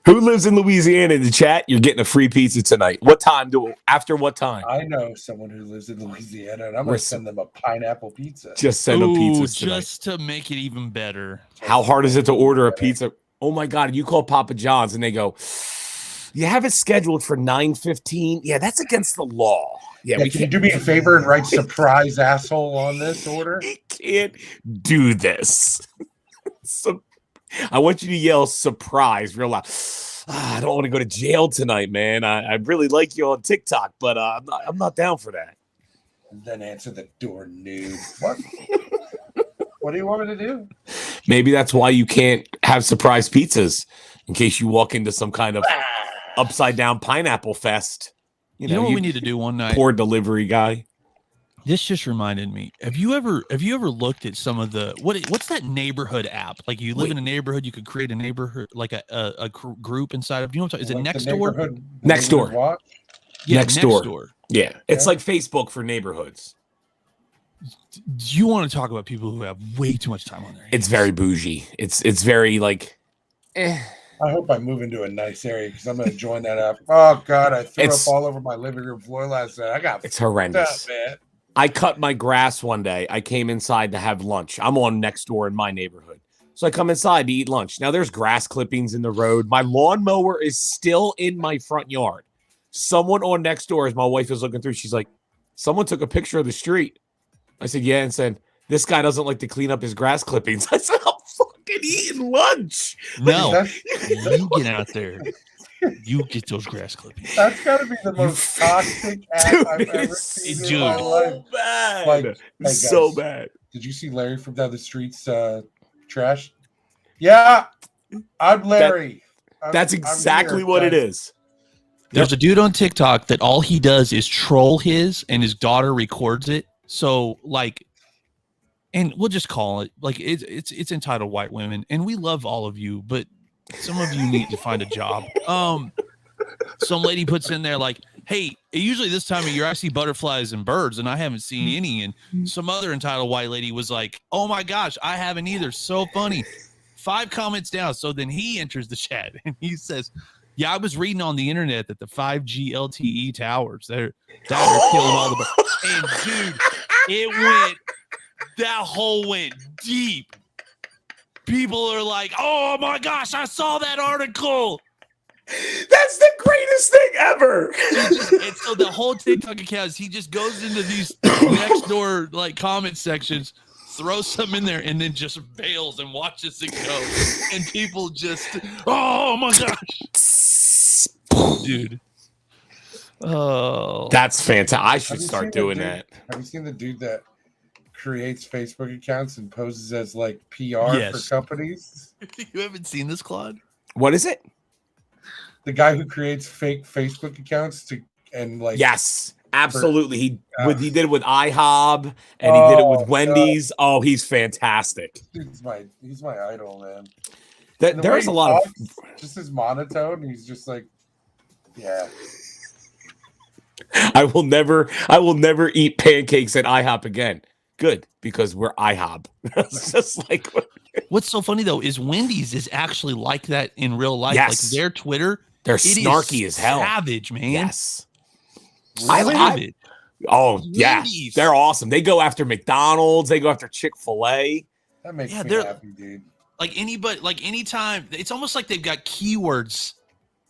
Who lives in Louisiana in the chat? You're getting a free pizza tonight. What time? After what time? I know someone who lives in Louisiana, and I'm going to send them a pineapple pizza. Just send them pizzas tonight. Just to make it even better. How hard is it to order a pizza? Oh my God, you call Papa John's and they go, you have it scheduled for 9:15? Yeah, that's against the law. Yeah, can you do me a favor and write surprise asshole on this order? We can't do this. So, I want you to yell surprise real loud. I don't want to go to jail tonight, man. I really like you on TikTok, but I'm not down for that. And then answer the door, noob. What? What do you want me to do? Maybe that's why you can't have surprise pizzas in case you walk into some kind of upside down pineapple fest. You know what we need to do one night? Poor delivery guy. This just reminded me. Have you ever looked at some of the what's that neighborhood app? Like you live in a neighborhood, you could create a neighborhood like a group inside of. You know what I'm talking? Is it Nextdoor? Nextdoor. Yeah, Nextdoor. Yeah, it's like Facebook for neighborhoods. Do you want to talk about people who have way too much time on their hands? It's very bougie. It's very like. I hope I move into a nice area because I'm going to join that app. Oh God, I threw up all over my living room floor last night. It's horrendous. Man. I cut my grass one day. I came inside to have lunch. I'm on Nextdoor in my neighborhood. So I come inside to eat lunch. Now there's grass clippings in the road. My lawnmower is still in my front yard. Someone on Nextdoor, as my wife is looking through, she's like, someone took a picture of the street. I said, yeah, and said, this guy doesn't like to clean up his grass clippings. I said, I'm fucking eating lunch. No, you get out there. You get those grass clippings. That's got to be the most toxic app I've ever seen in my life. Bad. Like, hey guys, so bad. Did you see Larry from down the streets trash? Yeah, I'm Larry. That's exactly what it is. There's a dude on TikTok that all he does is troll and his daughter records it. So like, and we'll just call it like it's entitled White Women, and we love all of you, but some of you need to find a job. Some lady puts in there like, hey, usually this time of year I see butterflies and birds and I haven't seen any. And some other entitled white lady was like, oh my gosh, I haven't either. So funny. 5 comments down. So then he enters the chat and he says, yeah, I was reading on the internet that the 5G LTE towers that are killing all the and dude, that hole went deep. People are like, oh my gosh, I saw that article. That's the greatest thing ever. And so the whole TikTok account, he just goes into these Nextdoor like comment sections, throws some in there, and then just bails and watches it go. And people just, oh my gosh, dude. Oh, that's fantastic. I should start doing that. Have you seen the dude that creates Facebook accounts and poses as like PR for companies? You haven't seen this, Claude? What is it? The guy who creates fake Facebook accounts and like yes, absolutely. He did it with IHOB and he did it with Wendys. Oh, he's fantastic. He's my idol, man. There's a lot of just his monotone. He's just like, yeah. I will never eat pancakes at IHOP again. Good, because we're IHOB. It's just like what's so funny though is Wendys is actually like that in real life. Yes. Like their Twitter, they're snarky as hell. Savage, man. Yes. Savage. Yeah, they're awesome. They go after McDonald's. They go after Chick-fil-A. That makes me happy, dude. Like anybody, like anytime, it's almost like they've got keywords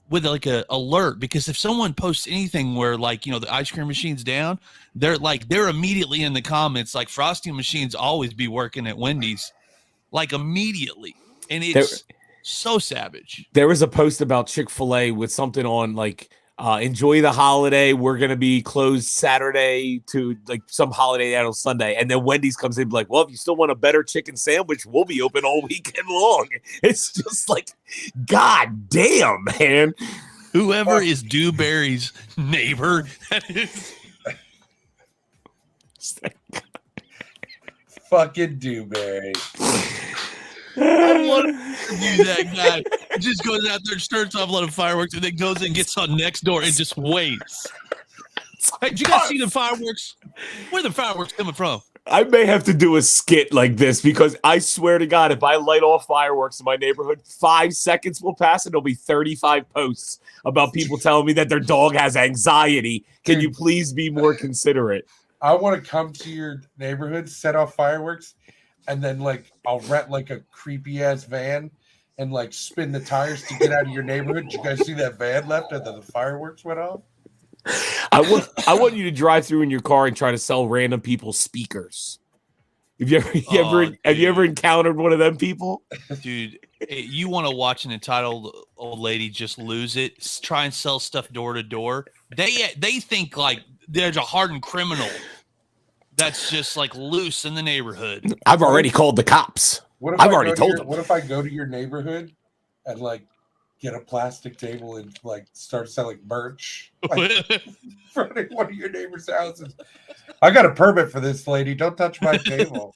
with like a alert, because if someone posts anything where like, you know, the ice cream machine's down, they're immediately in the comments like frosting machines always be working at Wendy's, like immediately. And it's so savage. There was a post about Chick-fil-A with something on like enjoy the holiday, we're gonna be closed Saturday to like some holiday out on Sunday, and then Wendy's comes in like, well, if you still want a better chicken sandwich, we'll be open all weekend long. It's just like, god damn, man. Whoever is Dewberry's neighbor, that is fucking Dewberry. I want to be that guy. He just goes out there, starts off a lot of fireworks, and then goes and gets on Nextdoor and just waits. Hey, did you guys see the fireworks? Where are the fireworks coming from? I may have to do a skit like this because I swear to God, if I light off fireworks in my neighborhood, 5 seconds will pass and there'll be 35 posts about people telling me that their dog has anxiety. Can you please be more considerate? I want to come to your neighborhood, set off fireworks, and then like I'll rent like a creepy ass van and like spin the tires to get out of your neighborhood. Did you guys see that van left after the fireworks went off? I want you to drive through in your car and try to sell random people speakers. Have you ever encountered one of them people? Dude, you want to watch an entitled old lady just lose it, try and sell stuff door to door. They think like there's a hardened criminal that's just like loose in the neighborhood. I've already called the cops. I've already told them. What if I go to your neighborhood and like get a plastic table and like start selling merch like, for one of your neighbors' houses? I got a permit for this, lady. Don't touch my table.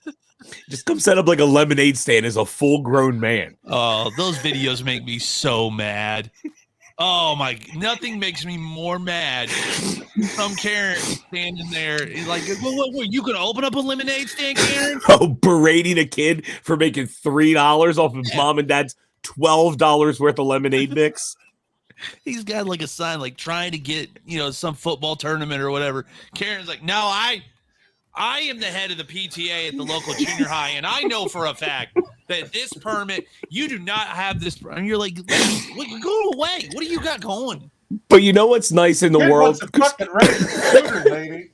Just come set up like a lemonade stand as a full-grown man. Oh, those videos make me so mad. Oh my! Nothing makes me more mad. Some Karen standing there like, what, you gonna open up a lemonade stand, Karen? Oh, berating a kid for making $3 off of mom and dad's $12 worth of lemonade mix. He's got like a sign like trying to get some football tournament or whatever. Karen's like, no, I am the head of the PTA at the local junior high, and I know for a fact that this permit, you do not have this. And you're like, go away. What do you got going? But you know what's nice in the world? Lady.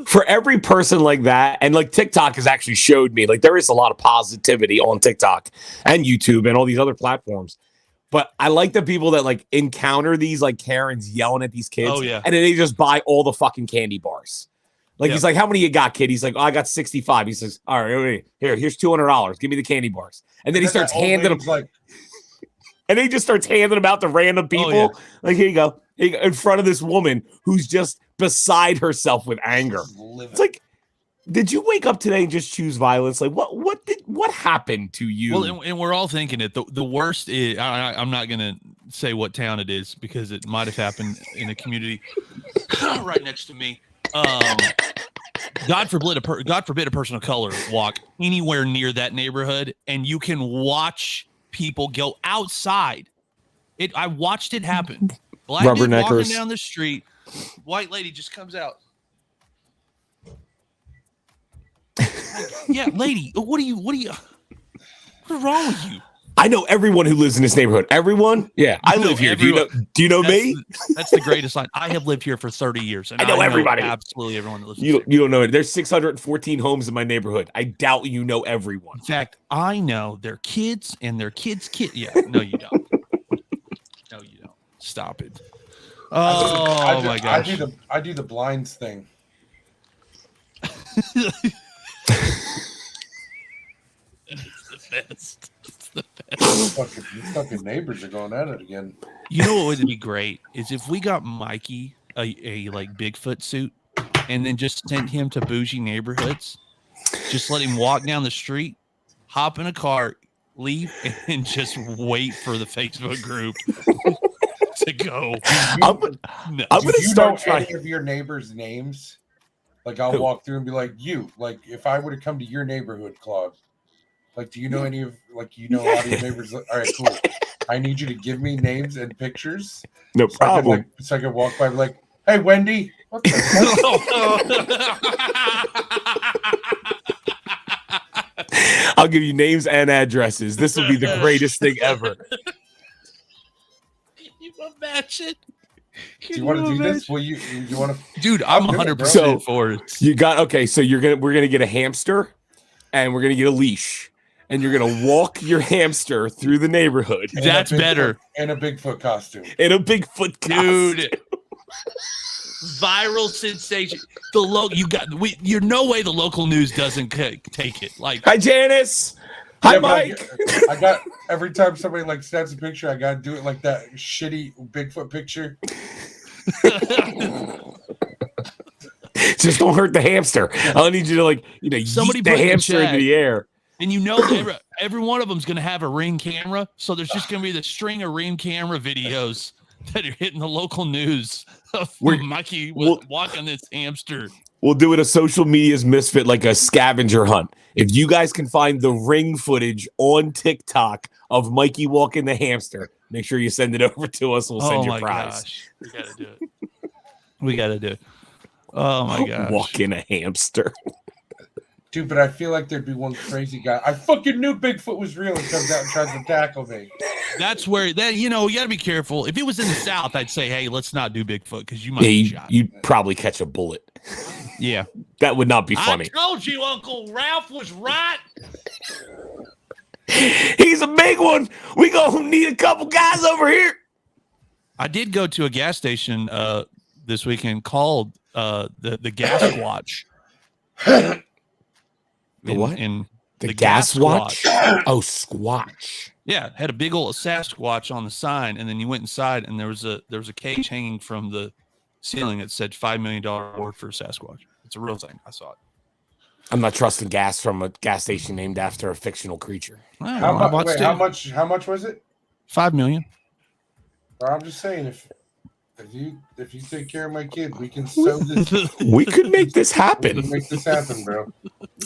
For every person like that, and like TikTok has actually showed me, like there is a lot of positivity on TikTok and YouTube and all these other platforms. But I like the people that like encounter these like Karens yelling at these kids. Oh, yeah. And then they just buy all the fucking candy bars. Like Yep. He's like, how many you got, kid? He's like, oh, I got 65. He says, all right, here's $200. Give me the candy bars. And then he starts handing them like, and he just starts handing them out to random people. Oh, yeah. Like, here you go, in front of this woman who's just beside herself with anger. It's like, did you wake up today and just choose violence? Like, what happened to you? Well, and we're all thinking it. The worst is, I'm not gonna say what town it is because it might have happened in a community right next to me. God forbid a person of color walk anywhere near that neighborhood, and you can watch people go outside. I watched it happen. Black dude walking down the street, white lady just comes out. Yeah, lady, what is wrong with you? I know everyone who lives in this neighborhood. Everyone? Yeah, I live here. Do you know me? That's the greatest line. I have lived here for 30 years. And I know everybody. Absolutely everyone that lives here. You don't know it. There's 614 homes in my neighborhood. I doubt you know everyone. In fact, I know their kids and their kids' kids. Yeah, no, you don't. No, you don't. Stop it. Oh, my gosh. I do the blinds thing. It's the best. It's the best. These fucking neighbors are going at it again. You know what would be great is if we got Mikey a like Bigfoot suit and then just sent him to bougie neighborhoods. Just let him walk down the street, hop in a car, leave, and just wait for the Facebook group to go. I'm going to start trying. Any of your neighbors' names? Like I'll walk through and be like, like if I were to come to your neighborhood, Claude, like, do you know any of, like, you know, a lot of your neighbors? All right, cool. I need you to give me names and pictures. No problem. So I can walk by and be like, hey, Wendy. What the heck? I'll give you names and addresses. This will be the greatest thing ever. You imagine? Do you want to do this? Will you want to? Dude, I'm 100% for it. You got okay. So we're gonna get a hamster, and we're gonna get a leash, and you're gonna walk your hamster through the neighborhood. That's better. In a Bigfoot costume. In a Bigfoot costume. Dude. Viral sensation. You're no way the local news doesn't take it. Like, hi Janice. Hi Mike. I got every time somebody like snaps a picture, I gotta do it like that shitty Bigfoot picture. Just don't hurt the hamster. I need you to somebody yeet the hamster into the air. And every one of them's gonna have a Ring camera, so there's just gonna be the string of Ring camera videos that are hitting the local news of Mikey walking this hamster. We'll do it a social media's misfit, like a scavenger hunt. If you guys can find the ring footage on TikTok of Mikey walking the hamster, make sure you send it over to us. We'll send you a prize. Gosh. We gotta do it. We gotta do it. Oh my gosh. Walking a hamster. Dude, but I feel like there'd be one crazy guy. I fucking knew Bigfoot was real and comes out and tries to tackle me. That's where that you gotta be careful. If it was in the South, I'd say, hey, let's not do Bigfoot because you might be shot. You'd probably catch a bullet. Yeah. That would not be funny. I told you Uncle Ralph was right. He's a big one. We gonna need a couple guys over here. I did go to a gas station this weekend called the Gas Watch. The what? In the gas watch? Oh, Squatch. Yeah, had a big old Sasquatch on the sign, and then you went inside, and there was a cage hanging from the ceiling that said $5 million award for a Sasquatch. It's a real thing. I saw it. I'm not trusting gas from a gas station named after a fictional creature. How much was it? $5 million. Well, I'm just saying, if you take care of my kid, we can sew this. We could make this happen. We can make this happen, bro.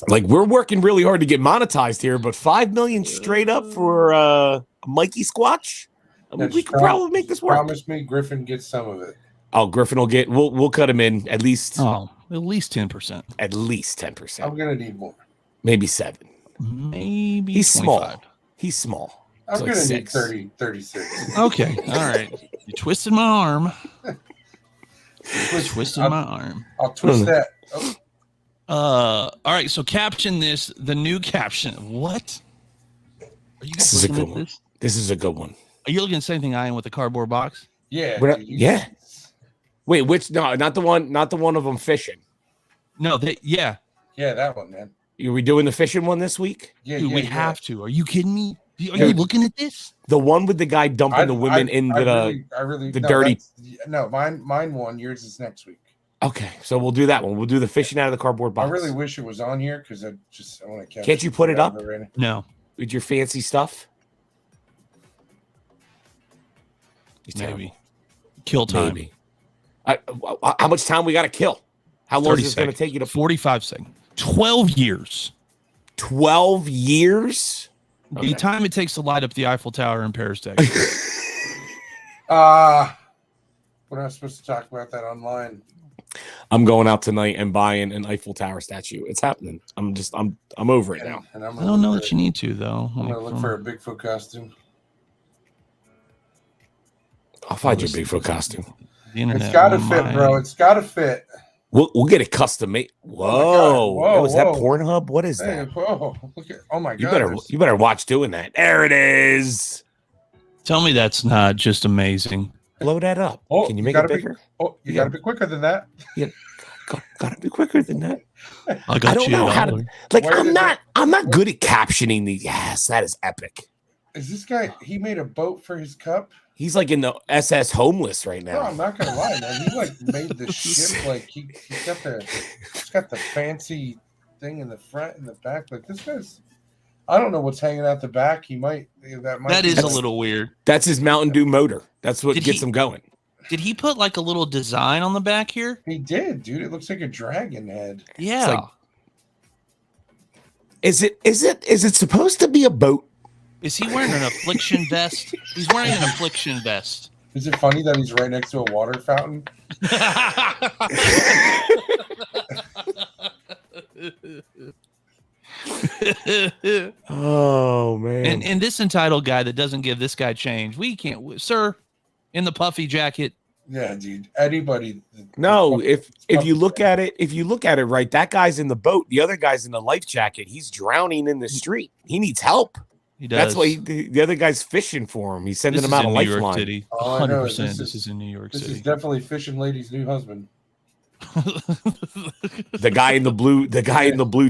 Like, we're working really hard to get monetized here, but $5 million straight up for a Mikey Squatch? I mean, we could probably make this work. Promise me Griffin gets some of it. Oh, Griffin will get. We'll cut him in at least. Oh, at least 10%. At least 10%. I'm gonna need more. Maybe 7. Maybe he's 25. small. He's small. I'm gonna need 36. Okay, all right. You twisted my arm. My arm. I'll twist that. All right. So caption this. The new caption. What? Are you guys This is a looking good at one. this? This is a good one. Are you looking at the same thing I am with the cardboard box? Yeah. Yeah. Wait, which? No, not the one. Not the one of them fishing. No. Yeah. Yeah, that one, man. Are we doing the fishing one this week? Yeah, Dude, we have to. Are you kidding me? Are you looking at this? The one with the guy dumping the women into the dirty. No, mine won. Yours is next week. Okay, so we'll do that one. We'll do the fishing out of the cardboard box. I really wish it was on here because I want to catch. Can't you put it up? No. With your fancy stuff? Maybe. Kill time. Maybe. How much time we got to kill? How long is this going to take you to? 45 seconds. 12 years. 12 years? The time it takes to light up the Eiffel Tower in Paris, Texas. We're not supposed to talk about that online. I'm going out tonight and buying an Eiffel Tower statue. It's happening. I'm over it now. And I don't know that you need to, though. I'm gonna look for a Bigfoot costume. I'll find your Bigfoot costume. The internet. It's got to fit, bro. It's got to fit. We'll get it custom made. Whoa! Is that Pornhub? What is that? Whoa! Look at! Oh my god! You better watch doing that. There it is. Tell me that's not just amazing. Blow that up. Oh, can you make it bigger? You gotta be quicker than that. Yeah, gotta be quicker than that. I don't know how to. Like, I'm not good at captioning these. Yes, that is epic. Is this guy? He made a boat for his cup. He's like in the SS Homeless right now. No, I'm not gonna lie, man. He like made the ship he's got the fancy thing in the front and the back. Like this guy's, I don't know what's hanging out the back. That is a little weird. That's his Mountain Dew motor. That's what gets him going. Did he put like a little design on the back here? He did, dude. It looks like a dragon head. Yeah. Like, is it supposed to be a boat? Is he wearing an affliction vest? He's wearing an affliction vest. Is it funny that he's right next to a water fountain? Oh man! And this entitled guy that doesn't give this guy change, we can't, sir, in the puffy jacket. Yeah, dude. Anybody? No, if you look at it right, that guy's in the boat. The other guy's in the life jacket. He's drowning in the street. He needs help. He does. That's why the other guy's fishing for him. He's sending him out a lifeline. New York City. 100%. This is in New York City. This is definitely fishing lady's new husband. The guy in the blue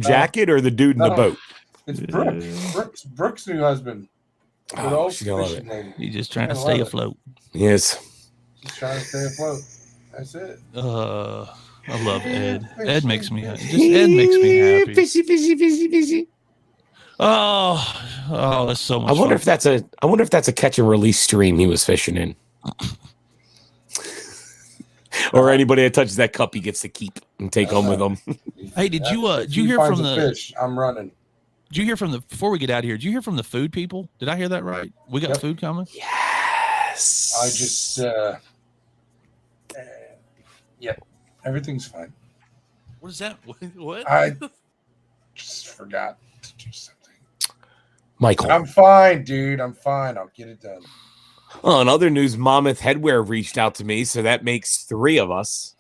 jacket or the dude in the boat? It's Brooks. Brooks' new husband. Oh, she's gonna love it. Lady. He's just trying to stay afloat. Yes. Just trying to stay afloat. That's it. I love Ed. Ed makes me happy. Ed makes me happy. Fishy. Oh, that's so much. I wonder if that's a catch and release stream he was fishing in. or anybody that touches that cup, he gets to keep and take home with him. Hey, did you If he hear finds from a the fish? I'm running. Did you hear from the before we get out of here? Did you hear from the food people? Did I hear that right? We got food coming. Yes. I just yep, everything's fine. What is that? What? I just forgot to do something. Michael. I'm fine, dude. I'm fine. I'll get it done. Well, in other news, Monmouth Headwear reached out to me, so that makes 3 of us.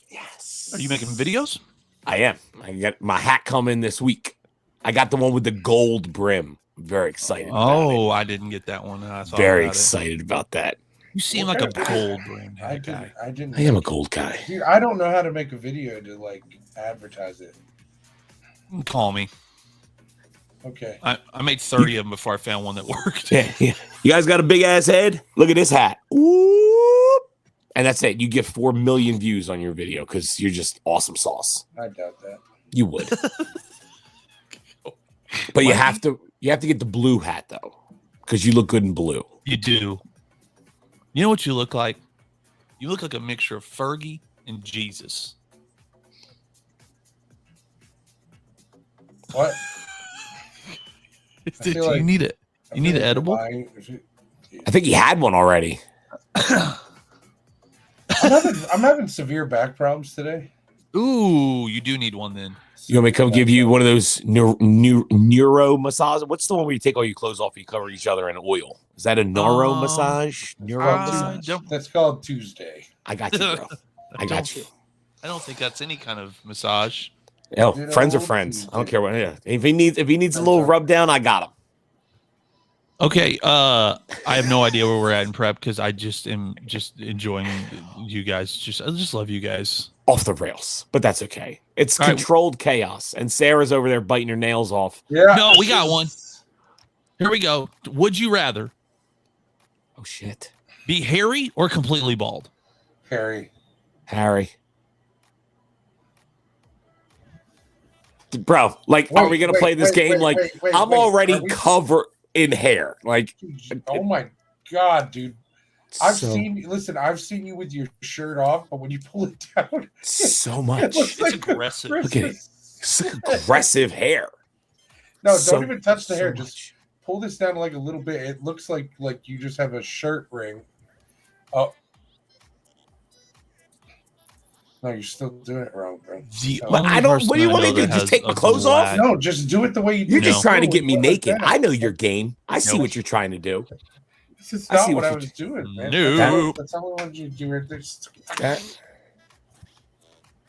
Yes. Are you making videos? I am. I got my hat coming this week. I got the one with the gold brim. I'm very excited. Oh, I didn't get that one. I thought very about excited about that. You seem like a gold brand guy. I didn't. I am a gold guy. Dude, I don't know how to make a video to like advertise it. Call me. Okay. I made 30 of them before I found one that worked. Yeah. You guys got a big ass head? Look at this hat. Whoop. And that's it. You get 4 million views on your video because you're just awesome sauce. I doubt that. You would. But you have to get the blue hat though, because you look good in blue. You do. You know what you look like? You look like a mixture of Fergie and Jesus. What? Did you need it? You need an edible? I think he had one already. I'm having severe back problems today. Ooh, you do need one then. You want me to come give you one of those neuro massage? What's the one where you take all your clothes off and you cover each other in oil? Is that a neuro massage? Neuro massage? That's called Tuesday. I got you, bro. I got you. I don't think that's any kind of massage. Oh, friends are friends. I don't care what. Yeah. If he needs a little rub down, I got him. Okay, I have no idea where we're at in prep because I just am just enjoying you guys. I just love you guys. Off the rails, but that's okay. It's all controlled chaos, and Sarah's over there biting her nails off. Yeah. No, we got one. Here we go. Would you rather? Oh shit. Be hairy or completely bald? Harry. Bro, like, are we gonna play this game? I'm already covered in hair. Like, oh my god, dude. I've seen you with your shirt off, but when you pull it down, so much. It's like aggressive. Look at it. It's aggressive hair. No, don't even touch the hair. Just pull this down like a little bit. It looks like you just have a shirt ring. Oh. No, you're still doing it wrong, bro. I don't. What do you want me to do? Just take my clothes off? No, just do it the way you do. You're just trying to get me naked. I know your game. I see what you're trying to do. This is not what I was doing, man. No. That's all I wanted you to do right there.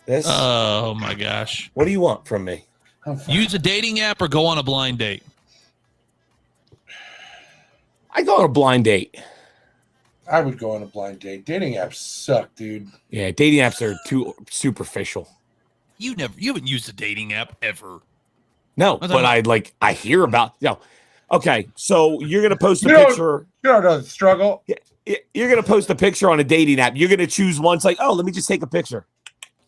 This. Oh my gosh. What do you want from me? Use a dating app or go on a blind date? I go on a blind date. I would go on a blind date. Dating apps suck, dude. Yeah, dating apps are too superficial. You haven't used a dating app ever. No, but I hear about. Okay, so you're gonna post a picture. You don't know the struggle. You're gonna post a picture on a dating app. You're gonna choose one. It's like, oh, let me just take a picture.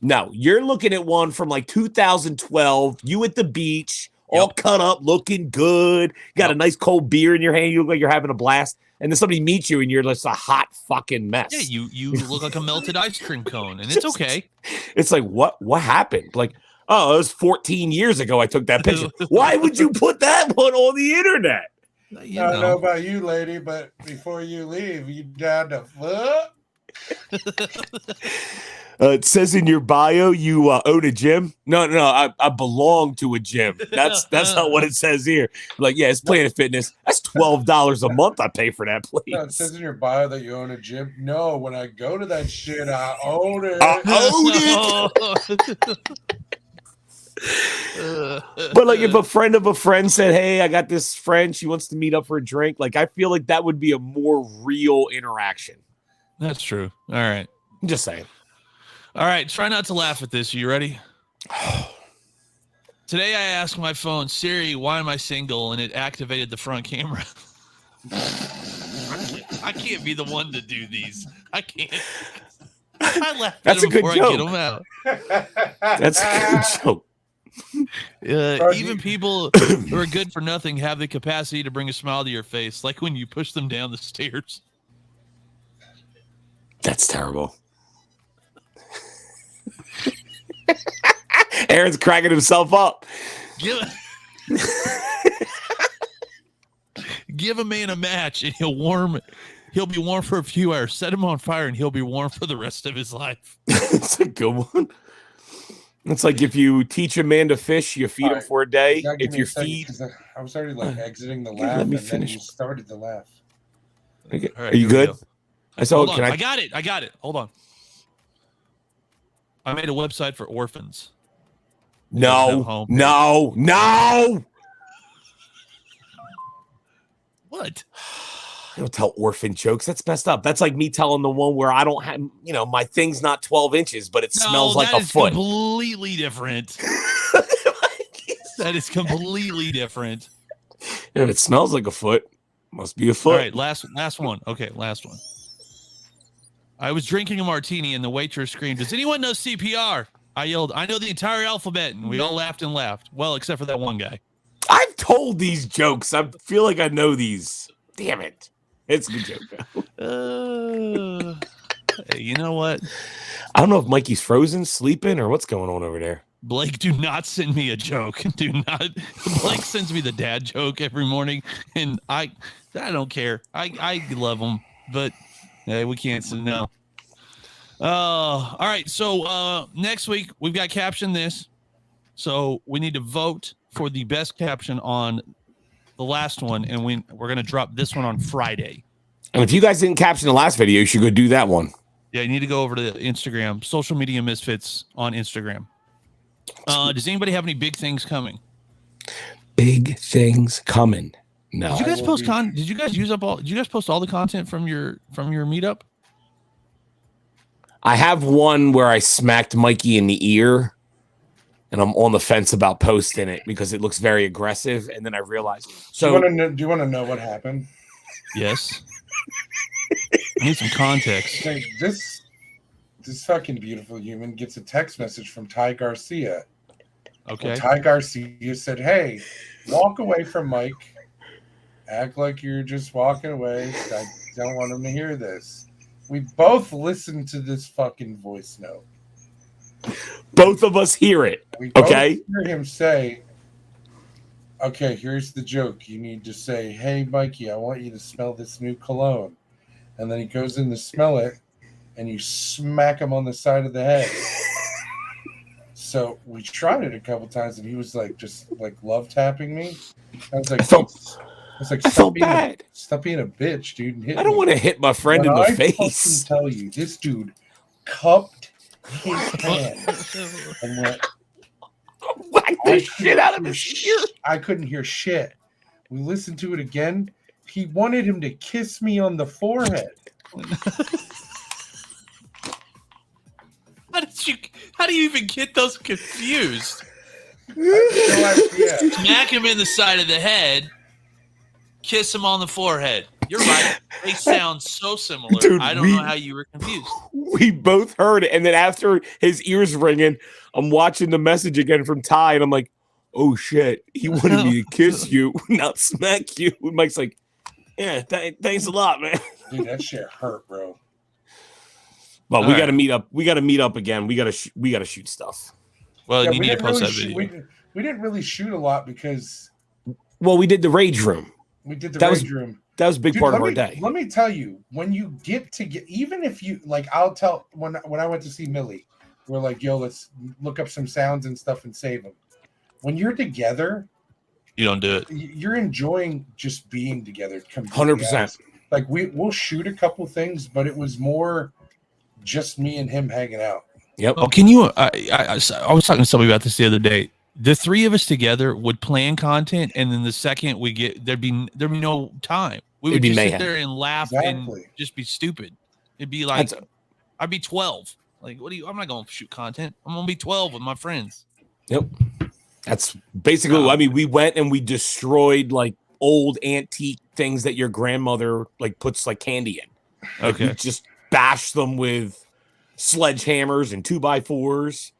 No, you're looking at one from like 2012. You at the beach, all cut up, looking good. Got a nice cold beer in your hand. You look like you're having a blast. And then somebody meets you and you're just a hot fucking mess. Yeah, you look like a melted ice cream cone, and it's okay. It's like, what happened? Like, oh, it was 14 years ago I took that picture. Why would you put that one on the internet? I don't know about you, lady, but before you leave, you down to foot? It says in your bio you own a gym. No, I belong to a gym. That's not what it says here. Like, yeah, it's Planet Fitness. That's $12 a month I pay for that place. No, it says in your bio that you own a gym. No, when I go to that shit, I own it. I own it. But like, if a friend of a friend said, hey, I got this friend, she wants to meet up for a drink, like, I feel like that would be a more real interaction. That's true. All right. I'm just saying. All right, try not to laugh at this. Are you ready? Today I asked my phone, Siri, why am I single? And it activated the front camera. I can't be the one to do these. I can't. I laugh That's at a good before joke. I get them out. That's a good joke. Even people who are good for nothing have the capacity to bring a smile to your face, like when you push them down the stairs. That's terrible. Aaron's cracking himself up. Give a man a match and he'll be warm for a few hours. Set him on fire and he'll be warm for the rest of his life. It's a good one. It's like if you teach a man to fish, you feed him for a day. If you feed, I was already like exiting the laugh, and then you started the laugh. Okay. All right, are you good? I saw. Hold on. I got it. Hold on. I made a website for orphans. No. What? I don't tell orphan jokes. That's messed up. That's like me telling the one where I don't have, my thing's not 12 inches, but it smells like a foot. Completely different. That is completely different. If it smells like a foot, must be a foot. All right, last one. Okay, last one. I was drinking a martini and the waitress screamed, "Does anyone know CPR?" I yelled, "I know the entire alphabet," and we all laughed and laughed. Well, except for that one guy. I've told these jokes. I feel like I know these. Damn it. It's a good joke. Hey, you know what? I don't know if Mikey's frozen, sleeping, or what's going on over there. Blake, do not send me a joke. Do not. Blake sends me the dad joke every morning, and I don't care. I love him, but hey, we can't say no. All right. So next week we've got Caption This. So we need to vote for the best caption on the last one, and we're going to drop this one on Friday. And if you guys didn't caption the last video, you should go do that one. Yeah, you need to go over to Instagram, Social Media Misfits on Instagram. Does anybody have any big things coming? Big things coming. No. Did you guys post Did you guys post all the content from your meetup? I have one where I smacked Mikey in the ear. And I'm on the fence about posting it because it looks very aggressive. And then I realized. So, do you want to know what happened? Yes. I need some context. This fucking beautiful human gets a text message from Ty Garcia. Okay. Well, Ty Garcia said, "Hey, walk away from Mike. Act like you're just walking away. I don't want him to hear this." We both listened to this fucking voice note. Both of us hear it. We both okay. Hear him say, "Okay, here's the joke. You need to say, 'Hey, Mikey, I want you to smell this new cologne.'" And then he goes in to smell it, and you smack him on the side of the head. So we tried it a couple times, and he was like, just like love tapping me. I was like, stop being a bitch, dude. And hit I don't want to hit my friend in the face. Tell you, this dude cupped his hand and went, whack the shit out of his ear. I couldn't hear shit. We listened to it again. He wanted him to kiss me on the forehead. How do you even get those confused? No idea. Smack him in the side of the head, kiss him on the forehead. You're right. They sound so similar. Dude, I don't know how you were confused. We both heard it. And then after his ears ringing, I'm watching the message again from Ty, and I'm like, oh, shit. He wanted me to kiss you, not smack you. And Mike's like, yeah, thanks a lot, man. Dude, that shit hurt, bro. Well, we got to meet up. We got to meet up again. We got to shoot stuff. Well, you need to post that video. We didn't really shoot a lot because... Well, we did the rage room. We did the rage room. That was a big part of our day. Let me tell you, when you even if you like, I'll tell when I went to see Millie, we're like, yo, let's look up some sounds and stuff and save them. When you're together, you don't do it. You're enjoying just being together. 100%. Like we'll shoot a couple things, but it was more just me and him hanging out. Yep. Oh, can you? I was talking to somebody about this the other day. The three of us together would plan content, and then the second we get there'd be no time. We would just sit there and laugh and just be stupid. It'd be like I'd be 12. Like, I'm not gonna shoot content. I'm gonna be 12 with my friends. Yep. That's basically. I mean, we went and we destroyed like old antique things that your grandmother like puts like candy in. Okay. We just bashed them with sledgehammers and 2x4s.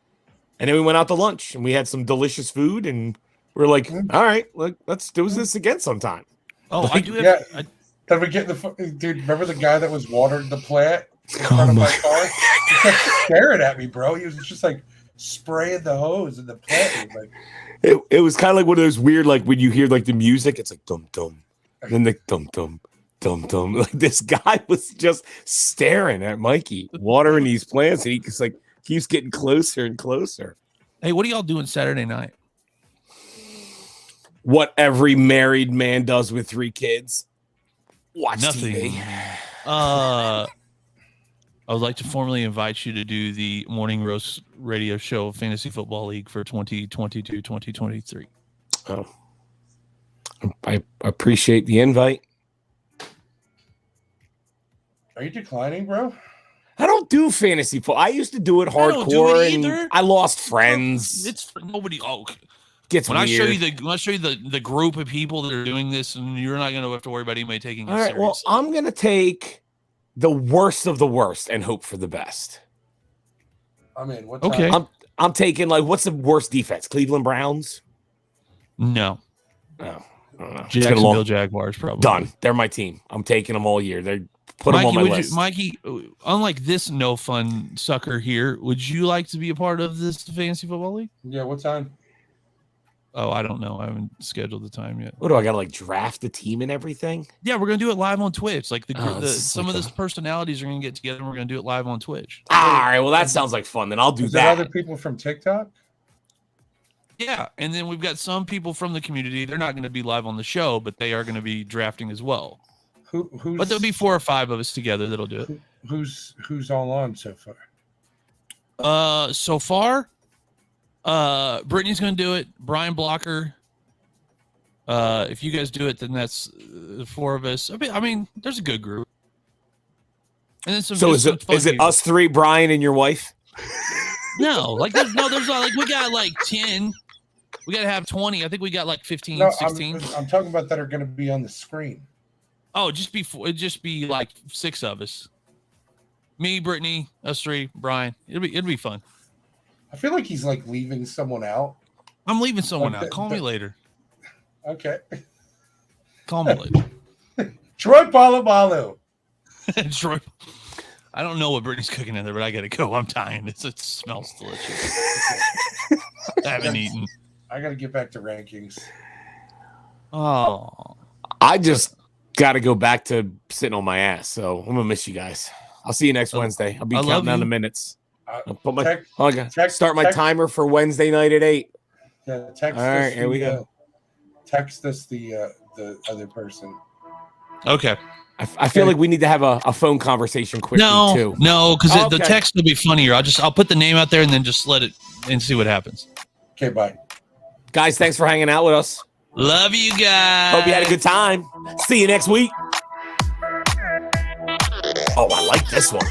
And then we went out to lunch and we had some delicious food, and we're like, all right, let's do this again sometime. Oh, like, I do have. Did we get dude? Remember the guy that was watering the plant in front of my car. He kept staring at me, bro. He was just like spraying the hose in the plant. Like, it was kind of like one of those weird, like when you hear like the music, it's like dum dum, and then the dum dum. Dum dum. Like this guy was just staring at Mikey, watering these plants, and he just like keeps getting closer and closer. Hey, what are y'all doing Saturday night? What every married man does with 3 kids. Watch Nothing. TV. I would like to formally invite you to do the Morning Roast radio show Fantasy Football League for 2022-2023. Oh, I appreciate the invite. are you declining, bro? I don't do fantasy football. I used to do it hardcore, don't do it and either. I lost friends. It's nobody. Oh, Gets when weird. I show you the group of people that are doing this, and you're not going to have to worry about anybody taking it All right, seriously. well, I'm gonna take the worst of the worst and hope for the best. I mean, what Okay. time? I'm taking like what's the worst defense? Cleveland Browns? No, Oh, I don't know. It's gonna Jacksonville long- Jaguars probably Done. They're my team. I'm taking them all year. They're put them on my list. Mikey, unlike this no fun sucker here, would you like to be a part of this fantasy football league? Yeah, what time? Oh, I don't know. I haven't scheduled the time yet. What do I gotta like draft the team and everything? Yeah, we're gonna do it live on Twitch. Like Oh, this is some like of the personalities are gonna get together, and we're gonna do it live on Twitch. All right, well that sounds like fun. Then I'll do Is there that. other people from TikTok? Yeah, and then we've got some people from the community. They're not going to be live on the show, but they are going to be drafting as well. Who's But there'll be 4 or 5 of us together that'll do it. who's all on so far? So far, Brittany's going to do it. Brian Blocker. If you guys do it, then that's the 4 of us. I mean, there's a good group. And then some. So just is some fun it people. us 3, Brian and your wife? No, like there's not like we got like 10. We got to have 20. I think we got like 15, No, 16. I'm talking about that are going to be on the screen. Oh, it'd just be like 6 of us. Me, Brittany, us 3, Brian. It'd be fun. I feel like he's like leaving someone out. I'm leaving someone Like out. Call me later. Okay. Call me later. Troy Polamalu. Troy. I don't know what Brittany's cooking in there, but I gotta go. I'm dying. It smells delicious. I haven't eaten. I got to get back to rankings. Oh, I just got to go back to sitting on my ass. So I'm gonna miss you guys. I'll see you next Wednesday. I'll be I love counting down you. the minutes. I'll put my Text- okay. text- Start my text- timer for Wednesday night at 8. Yeah, text All right, us. here we go. Text us the other person. okay. I feel like we need to have a phone conversation quickly too. No, because the Okay. text will be funnier. I'll put the name out there and then just let it and see what happens. Okay, bye. Guys, thanks for hanging out with us. Love you guys. Hope you had a good time. See you next week. Oh, I like this one.